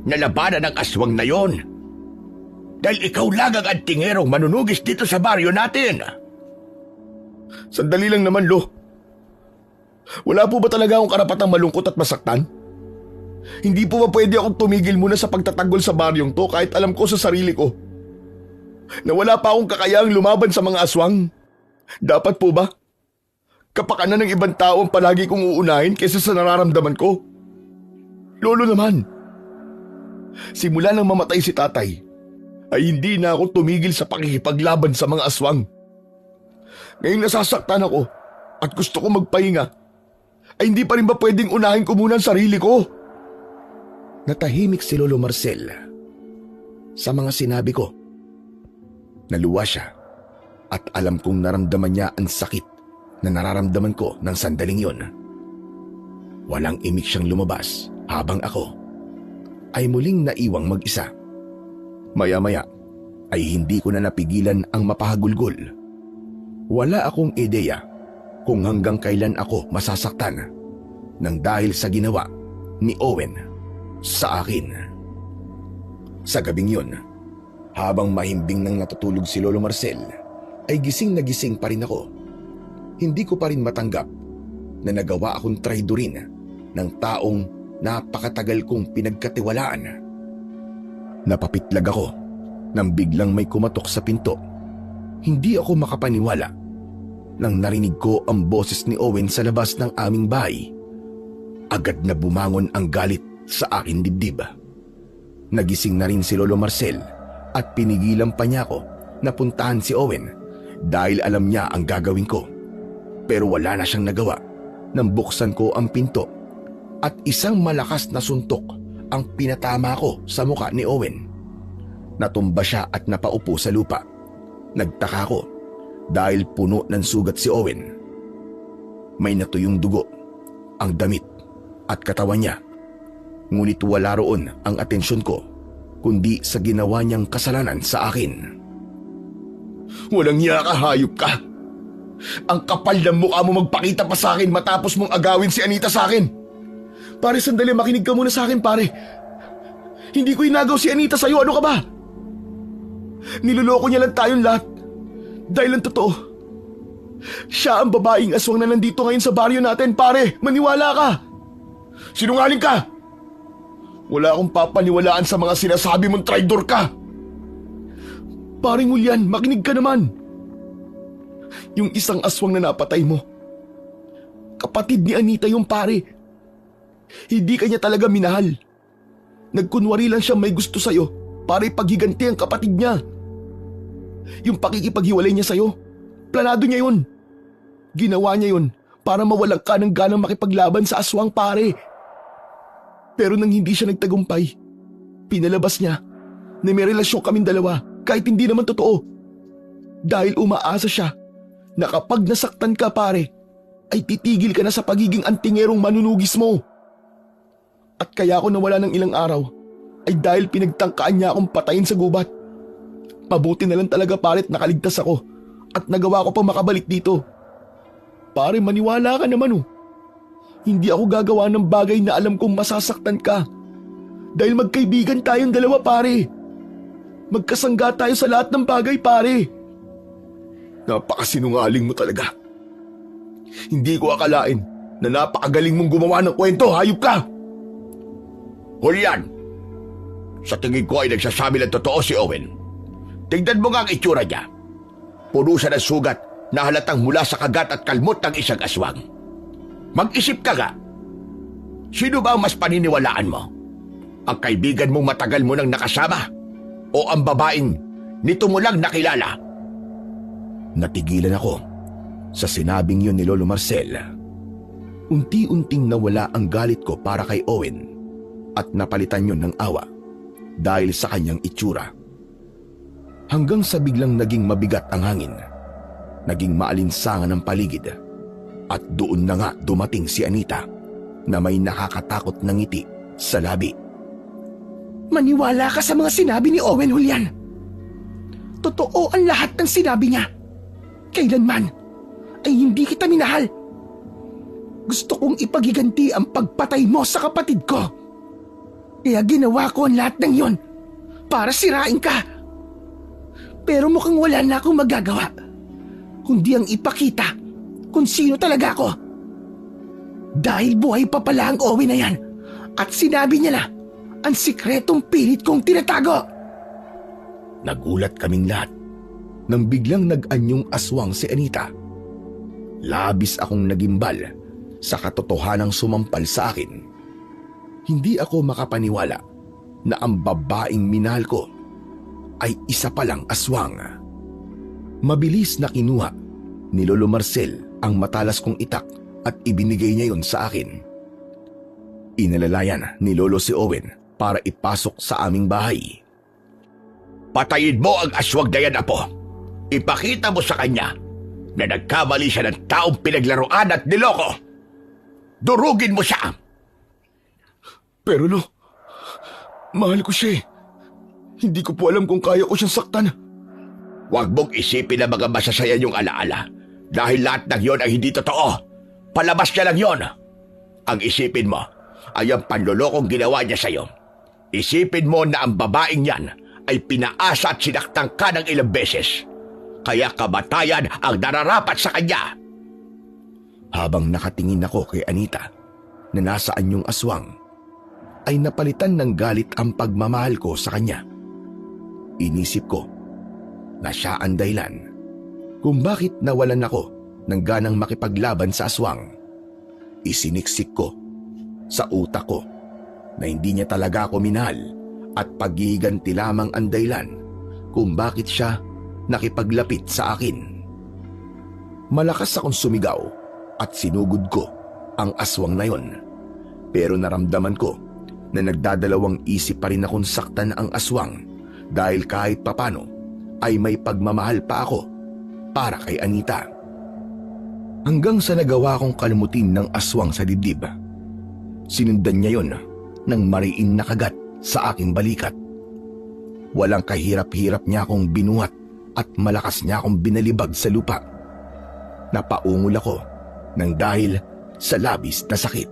na labanan ng aswang na yon. Dahil ikaw lang ang antingerong manunugis dito sa baryo natin. Sandali lang naman, Lo. Wala po ba talaga akong karapatang malungkot at masaktan? Hindi po ba pwede akong tumigil muna sa pagtatanggol sa baryong to kahit alam ko sa sarili ko na wala pa akong kakayahang lumaban sa mga aswang? Dapat po ba? Kapakanan ng ibang tao ang palagi kong uunahin kaysa sa nararamdaman ko? Lolo naman, simula nang mamatay si tatay, ay hindi na ako tumigil sa pakikipaglaban sa mga aswang. Ngayong nasasaktan ako at gusto ko magpahinga, ay hindi pa rin ba pwedeng unahin ko muna ang sarili ko? Natahimik si Lolo Marcel sa mga sinabi ko. Naluwa siya at alam kong naramdaman niya ang sakit na nararamdaman ko ng sandaling yon. Walang imik siyang lumabas habang ako ay muling naiwang mag-isa. Maya-maya ay hindi ko na napigilan ang mapahagulgol. Wala akong ideya kung hanggang kailan ako masasaktan nang dahil sa ginawa ni Owen sa akin. Sa gabing yun, habang mahimbing nang natutulog si Lolo Marcel, ay gising na gising pa rin ako. Hindi ko pa rin matanggap na nagawa akong traidorin ng taong napakatagal kong pinagkatiwalaan. Napapitlag ako nang biglang may kumatok sa pinto. Hindi ako makapaniwala nang narinig ko ang boses ni Owen sa labas ng aming bahay. Agad na bumangon ang galit sa aking dibdib. Nagising na rin si Lolo Marcel at pinigilan pa niya ako na puntahan si Owen dahil alam niya ang gagawin ko. Pero wala na siyang nagawa nang buksan ko ang pinto at isang malakas na suntok ang pinatama ko sa muka ni Owen. Natumba siya at napaupo sa lupa. Nagtaka ko dahil puno ng sugat si Owen. May natuyong dugo, ang damit at katawan niya. Ngunit wala roon ang atensyon ko kundi sa ginawa niyang kasalanan sa akin. Walang hiya ka, hayop ka! Ang kapal ng mukha mo magpakita pa sa akin matapos mong agawin si Anita sa akin. Pare, sandali, makinig ka muna sa akin, pare. Hindi ko inagaw si Anita sa'yo, ano ka ba? Niloloko niya lang tayong lahat. Dahil ang totoo, siya ang babaeng aswang na nandito ngayon sa baryo natin, pare. Maniwala ka! Sinungaling ka! Wala akong papaniwalaan sa mga sinasabi mong traidor ka! Paring Julian, makinig ka naman. Yung isang aswang na napatay mo, kapatid ni Anita yung pare. Hindi kanya talaga minahal. Nagkunwari lang siya may gusto sa'yo para ipaghiganti ang kapatid niya. Yung pakikipaghiwalay niya sa'yo, planado niya yun. Ginawa niya yun para mawalan ka ng ganang makipaglaban sa aswang, pare. Pero nang hindi siya nagtagumpay, pinalabas niya na may relasyon kaming dalawa kahit hindi naman totoo. Dahil umaasa siya na kapag nasaktan ka, pare, ay titigil ka na sa pagiging antingerong manunugis mo. At kaya ako nawala ng ilang araw ay dahil pinagtangkaan niya akong patayin sa gubat. Mabuti na lang talaga, pare, at nakaligtas ako at nagawa ko pang makabalik dito. Pare, maniwala ka naman, oh. Hindi ako gagawa ng bagay na alam kong masasaktan ka. Dahil magkaibigan tayong dalawa, pare. Magkasangga tayo sa lahat ng bagay, pare. Napakasinungaling mo talaga. Hindi ko akalain na napakagaling mong gumawa ng kwento, hayop ka! Julian, sa tingin ko ay nagsasabi ng totoo si Owen. Tingnan mo nga ang itsura niya. Puno siya ng sugat na halatang mula sa kagat at kalmot ng isang aswang. Mag-isip ka nga. Sino ba ang mas paniniwalaan mo? Ang kaibigan mong matagal mo nang nakasama? O ang babaeng nito mo lang nakilala? Natigilan ako sa sinabing yun ni Lolo Marcel. Unti-unting nawala ang galit ko para kay Owen at napalitan yun ng awa dahil sa kanyang itsura. Hanggang sa biglang naging mabigat ang hangin, naging maalinsangan ang paligid at doon na nga dumating si Anita na may nakakatakot na ngiti sa labi. Maniwala ka sa mga sinabi ni Owen, Julian. Totoo ang lahat ng sinabi niya. Kailanman ay hindi kita minahal. Gusto kong ipagiganti ang pagpatay mo sa kapatid ko. Kaya ginawa ko ang lahat ng yon para sirain ka. Pero mukhang wala na akong magagawa kundi ang ipakita kung sino talaga ako. Dahil buhay pa pala ang Owen na yan at sinabi niya na ang sikretong pilit kong tinatago. Nagulat kaming lahat nang biglang nag-anyong aswang si Anita. Labis akong nagimbal sa katotohanang sumampal sa akin. Hindi ako makapaniwala na ang babaeng minahal ko ay isa palang aswang. Mabilis na kinuha ni Lolo Marcel ang matalas kong itak at ibinigay niya yon sa akin. Inalalayan ni Lolo si Owen para ipasok sa aming bahay. Patayin mo ang aswang na yan, Apo. Ipakita mo sa kanya na nagkamali siya ng taong pinaglaruan at niloko. Durugin mo siya. Pero Lo, mahal ko siya eh. Hindi ko po alam kung kaya ko siyang saktan. Huwag mong isipin na mga masasaya yung alaala dahil lahat ng yon ay hindi totoo. Palabas niya lang yon. Ang isipin mo ay ang panlolokong ginawa niya sa'yo. Isipin mo na ang babaeng yan ay pinaasa at sinaktan ka ng ilang beses. Kaya kamatayan ang nararapat sa kanya. Habang nakatingin ako kay Anita na nasaan yung aswang, ay napalitan ng galit ang pagmamahal ko sa kanya. Inisip ko na siya ang dahilan kung bakit nawalan ako ng ganang makipaglaban sa aswang. Isiniksik ko sa utak ko na hindi niya talaga ako minahal at paghihiganti lamang ang dahilan kung bakit siya nakipaglapit sa akin. Malakas akong sumigaw at sinugod ko ang aswang na yon. Pero naramdaman ko na nagdadalawang isip pa rin akong saktan ang aswang dahil kahit papano ay may pagmamahal pa ako para kay Anita. Hanggang sa nagawa kong kalmutin ng aswang sa dibdib. Sinundan niya yon ng mariin na kagat sa aking balikat. Walang kahirap-hirap niya akong binuhat at malakas niya akong binalibag sa lupa. Napaungol ako nang dahil sa labis na sakit.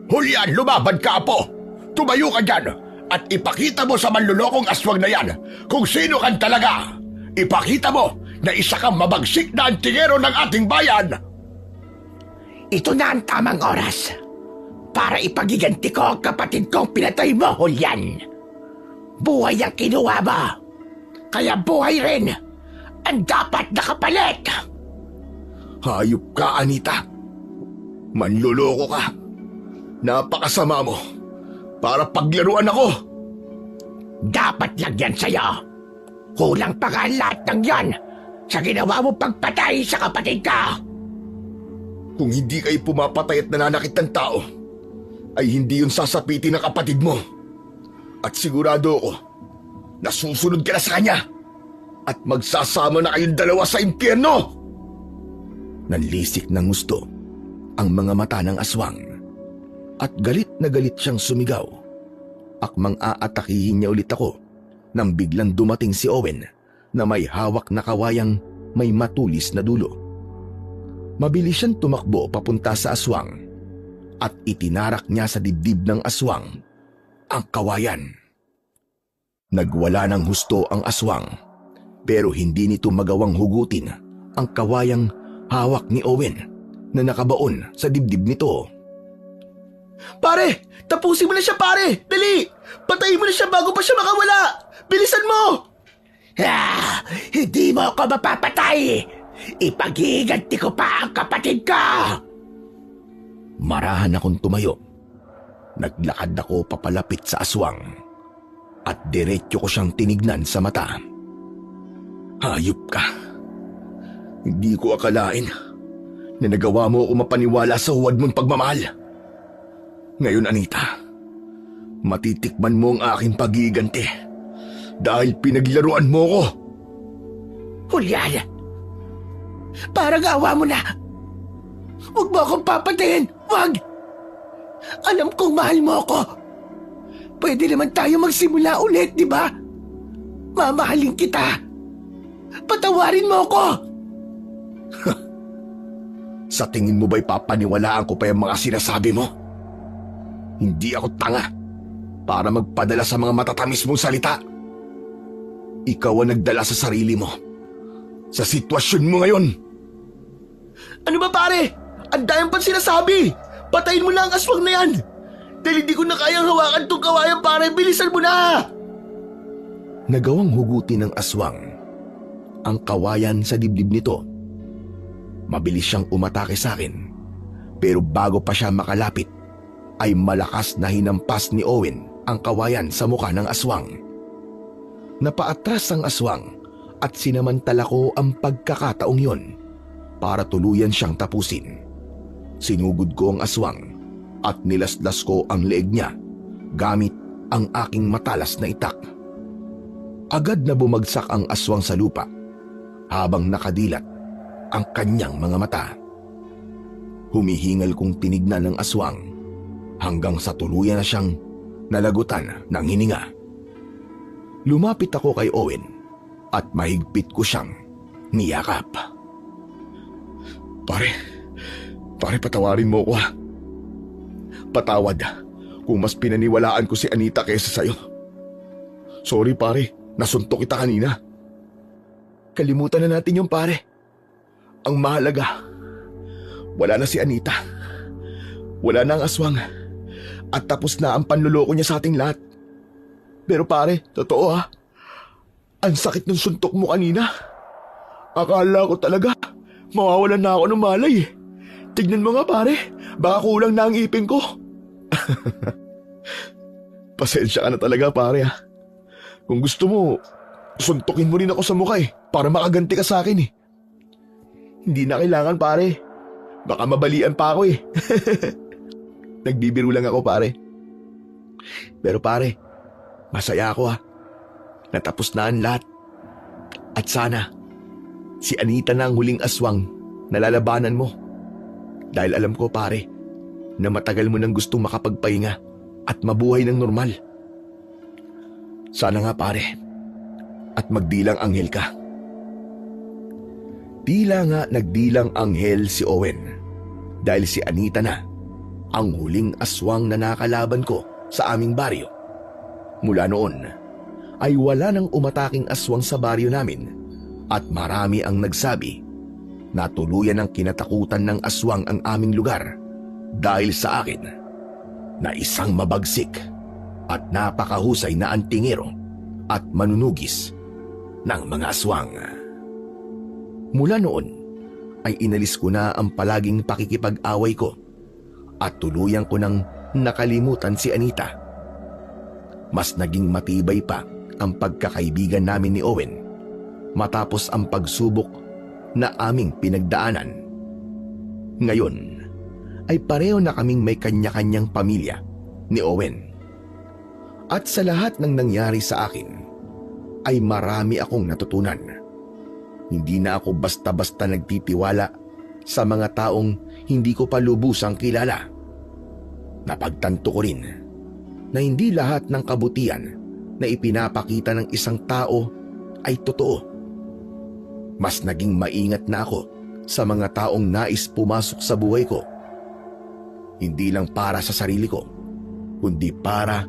Julian, lumaban ka, Apo! Tumayo ka dyan at ipakita mo sa manlulokong aswang na yan kung sino kan talaga. Ipakita mo na isa kang mabagsik na antingero ng ating bayan. Ito na ang tamang oras para ipagiganti ko ang kapatid kong pinatay mo, Julian. Buhay ang kinuha mo, kaya buhay rin ang dapat na kapalit. Hayop ka, Anita. Manluloko ka. Napakasama mo. Para paglaruan ako. Dapat lang yan sa'yo. Kulang pa nga ang lahat ng yan sa ginawa mo pagpatay sa kapatid ka. Kung hindi kayo pumapatay at nananakit ng tao, ay hindi yun sasapitin ng kapatid mo. At sigurado ako na susunod ka na sa kanya at magsasama na kayong dalawa sa impyerno. Nanlisik ng gusto ang mga mata ng aswang at galit na galit siyang sumigaw. Akmang aatakihin niya ulit ako nang biglang dumating si Owen na may hawak na kawayang may matulis na dulo. Mabilis siyang tumakbo papunta sa aswang at itinarak niya sa dibdib ng aswang ang kawayan. Nagwala ng husto ang aswang, pero hindi nito magawang hugutin ang kawayang hawak ni Owen na nakabaon sa dibdib nito. Pare! Tapusin mo na siya, pare! Dali! Patayin mo na siya bago pa siya makawala! Bilisan mo! Hindi mo ako mapapatay! Ipaghiganti ko pa ang kapatid ka! Marahan akong tumayo. Naglakad ako papalapit sa aswang at diretso ko siyang tinignan sa mata. Hayop ka. Hindi ko akalain na nagawa mo ako mapaniwala sa huwad mong pagmamahal. Ngayon, Anita, matitikman mo ang aking paghiganti dahil pinaglaruan mo ko. Julian! Parang awa mo na! Huwag mo akong papatayin! Huwag! Alam kong mahal mo ako. Pwede naman tayo magsimula ulit, di ba? Mamahalin kita. Patawarin mo ako! Sa tingin mo ba'y papaniwalaan ko pa yung mga sinasabi mo? Hindi ako tanga para magpadala sa mga matatamis mong salita. Ikaw ang nagdala sa sarili mo sa sitwasyon mo ngayon. Ano ba, pare? Ang dayang pang sinasabi! Patayin mo na ang aswang na yan! Dahil hindi ko na kayang hawakan tong kawayan, pare! Bilisan mo na! Nagawang hugutin ng aswang ang kawayan sa dibdib nito. Mabilis siyang umatake sa akin, pero bago pa siya makalapit ay malakas na hinampas ni Owen ang kawayan sa mukha ng aswang. Napaatras ang aswang at sinamantala ko ang pagkakataong yon para tuluyan siyang tapusin. Sinugod ko ang aswang at nilaslas ko ang leeg niya gamit ang aking matalas na itak. Agad na bumagsak ang aswang sa lupa habang nakadilat ang kanyang mga mata. Humihingal kong tinignan ng aswang hanggang sa tuluyan na siyang nalagutan ng hininga. Lumapit ako kay Owen at mahigpit ko siyang niyakap. Pare, patawarin mo ko ha. Patawad kung mas pinaniwalaan ko si Anita kaysa sa'yo. Sorry pare, nasuntok kita kanina. Kalimutan na natin yung pare. Ang mahalaga, wala na si Anita. Wala na ang aswang. At tapos na ang panluloko niya sa ating lahat. Pero pare, totoo ha. Ang sakit ng suntok mo kanina. Akala ko talaga mawawalan na ako ng malay eh. Tignan mo nga pare, baka kulang na ang ipin ko. Pasensya ka na talaga pare ha. Kung gusto mo, suntukin mo rin ako sa mukha eh, para makaganti ka sa akin eh. Hindi na kailangan pare, baka mabalian pa ako eh. Nagbibiro lang ako pare. Pero pare, masaya ako ha. Natapos na ang lahat. At sana, si Anita na ang huling aswang na lalabanan mo. Dahil alam ko pare, na matagal mo nang gustong makapagpahinga at mabuhay ng normal. Sana nga pare, at magdilang anghel ka. Tila nga nagdilang anghel si Owen dahil si Anita na ang huling aswang na nakalaban ko sa aming baryo. Mula noon ay wala nang umataking aswang sa baryo namin at marami ang nagsabi na tuluyan ng kinatakutan ng aswang ang aming lugar dahil sa akin na isang mabagsik at napakahusay na antingero at manunugis ng mga aswang. Mula noon ay inalis ko na ang palaging pakikipag-away ko at tuluyan ko nang nakalimutan si Anita. Mas naging matibay pa ang pagkakaibigan namin ni Owen matapos ang pagsubok na aming pinagdaanan. Ngayon ay pareho na kaming may kanya-kanyang pamilya ni Owen. At sa lahat ng nangyari sa akin ay marami akong natutunan. Hindi na ako basta-basta nagtitiwala sa mga taong hindi ko pa lubusang kilala. Napagtanto ko rin na hindi lahat ng kabutihan na ipinapakita ng isang tao ay totoo. Mas naging maingat na ako sa mga taong nais pumasok sa buhay ko. Hindi lang para sa sarili ko, kundi para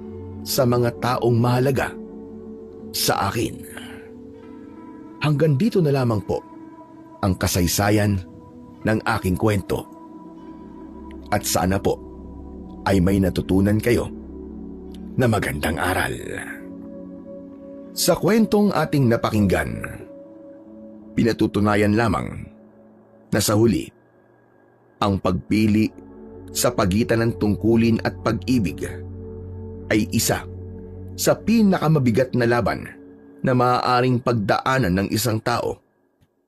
sa mga taong mahalaga sa akin. Hanggang dito na lamang po ang kasaysayan ng aking kwento. At sana po ay may natutunan kayo na magandang aral. Sa kwentong ating napakinggan, pinatutunayan lamang na sa huli, ang pagpili sa pagitan ng tungkulin at pag-ibig ay isa sa pinakamabigat na laban na maaaring pagdaanan ng isang tao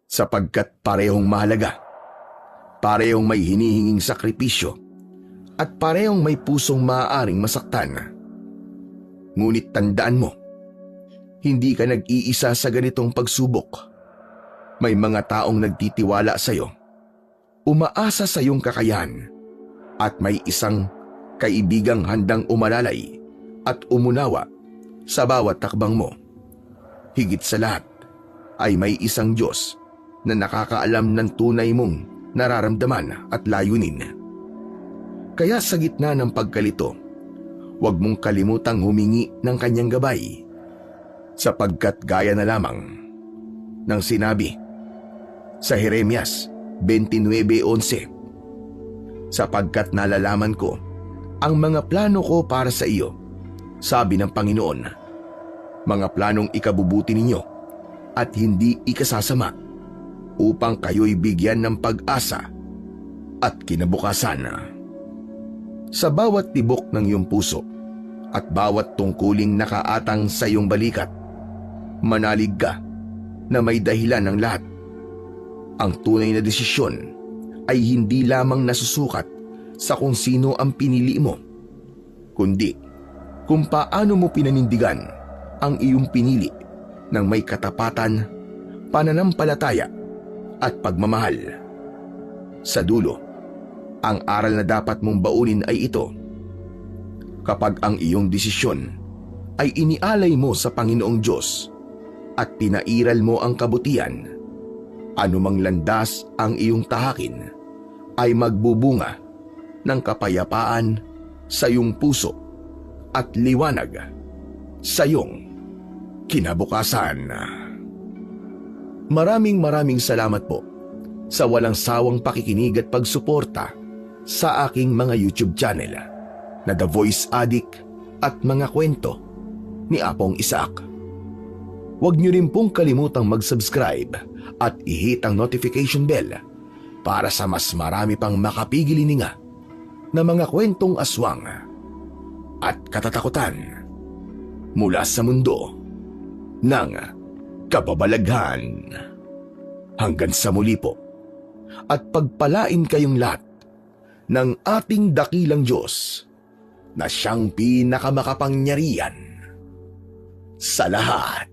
sapagkat parehong mahalaga, parehong may hinihinging sakripisyo at parehong may pusong maaaring masaktan. Ngunit tandaan mo, hindi ka nag-iisa sa ganitong pagsubok. May mga taong nagtitiwala sa iyo, umaasa sa iyong kakayahan, at may isang kaibigang handang umalalay at umunawa sa bawat takbang mo. Higit sa lahat ay may isang Diyos na nakakaalam ng tunay mong nararamdaman at layunin. Kaya sa gitna ng pagkalito, huwag mong kalimutang humingi ng kanyang gabay, sapagkat gaya na lamang ng sinabi sa Jeremias 29:11, sapagkat nalalaman ko ang mga plano ko para sa iyo, sabi ng Panginoon, mga planong ikabubuti ninyo at hindi ikasasama, upang kayo'y bigyan ng pag-asa at kinabukasan. Sa bawat tibok ng iyong puso at bawat tungkuling nakaatang sa iyong balikat, manalig ka na may dahilan ng lahat. Ang tunay na desisyon ay hindi lamang nasusukat sa kung sino ang pinili mo, kundi kung paano mo pinanindigan ang iyong pinili ng may katapatan, pananampalataya at pagmamahal. Sa dulo, ang aral na dapat mong baunin ay ito: kapag ang iyong desisyon ay inialay mo sa Panginoong Diyos at tinairal mo ang kabutihan, anumang landas ang iyong tahakin ay magbubunga ng kapayapaan sa iyong puso at liwanag sa iyong kinabukasan. Maraming salamat po sa walang sawang pakikinig at pagsuporta sa aking mga YouTube channel na The Voice Addict at Mga Kwento ni Apong Isaac. Huwag niyo rin pong kalimutang mag-subscribe at i-hit ang notification bell para sa mas marami pang makapigilininga na mga kwentong aswang at katatakutan mula sa mundo ng kababalaghan. Hanggang sa muli po, at pagpalain kayong lahat ng ating dakilang Diyos na siyang pinakamakapangyarihan sa lahat.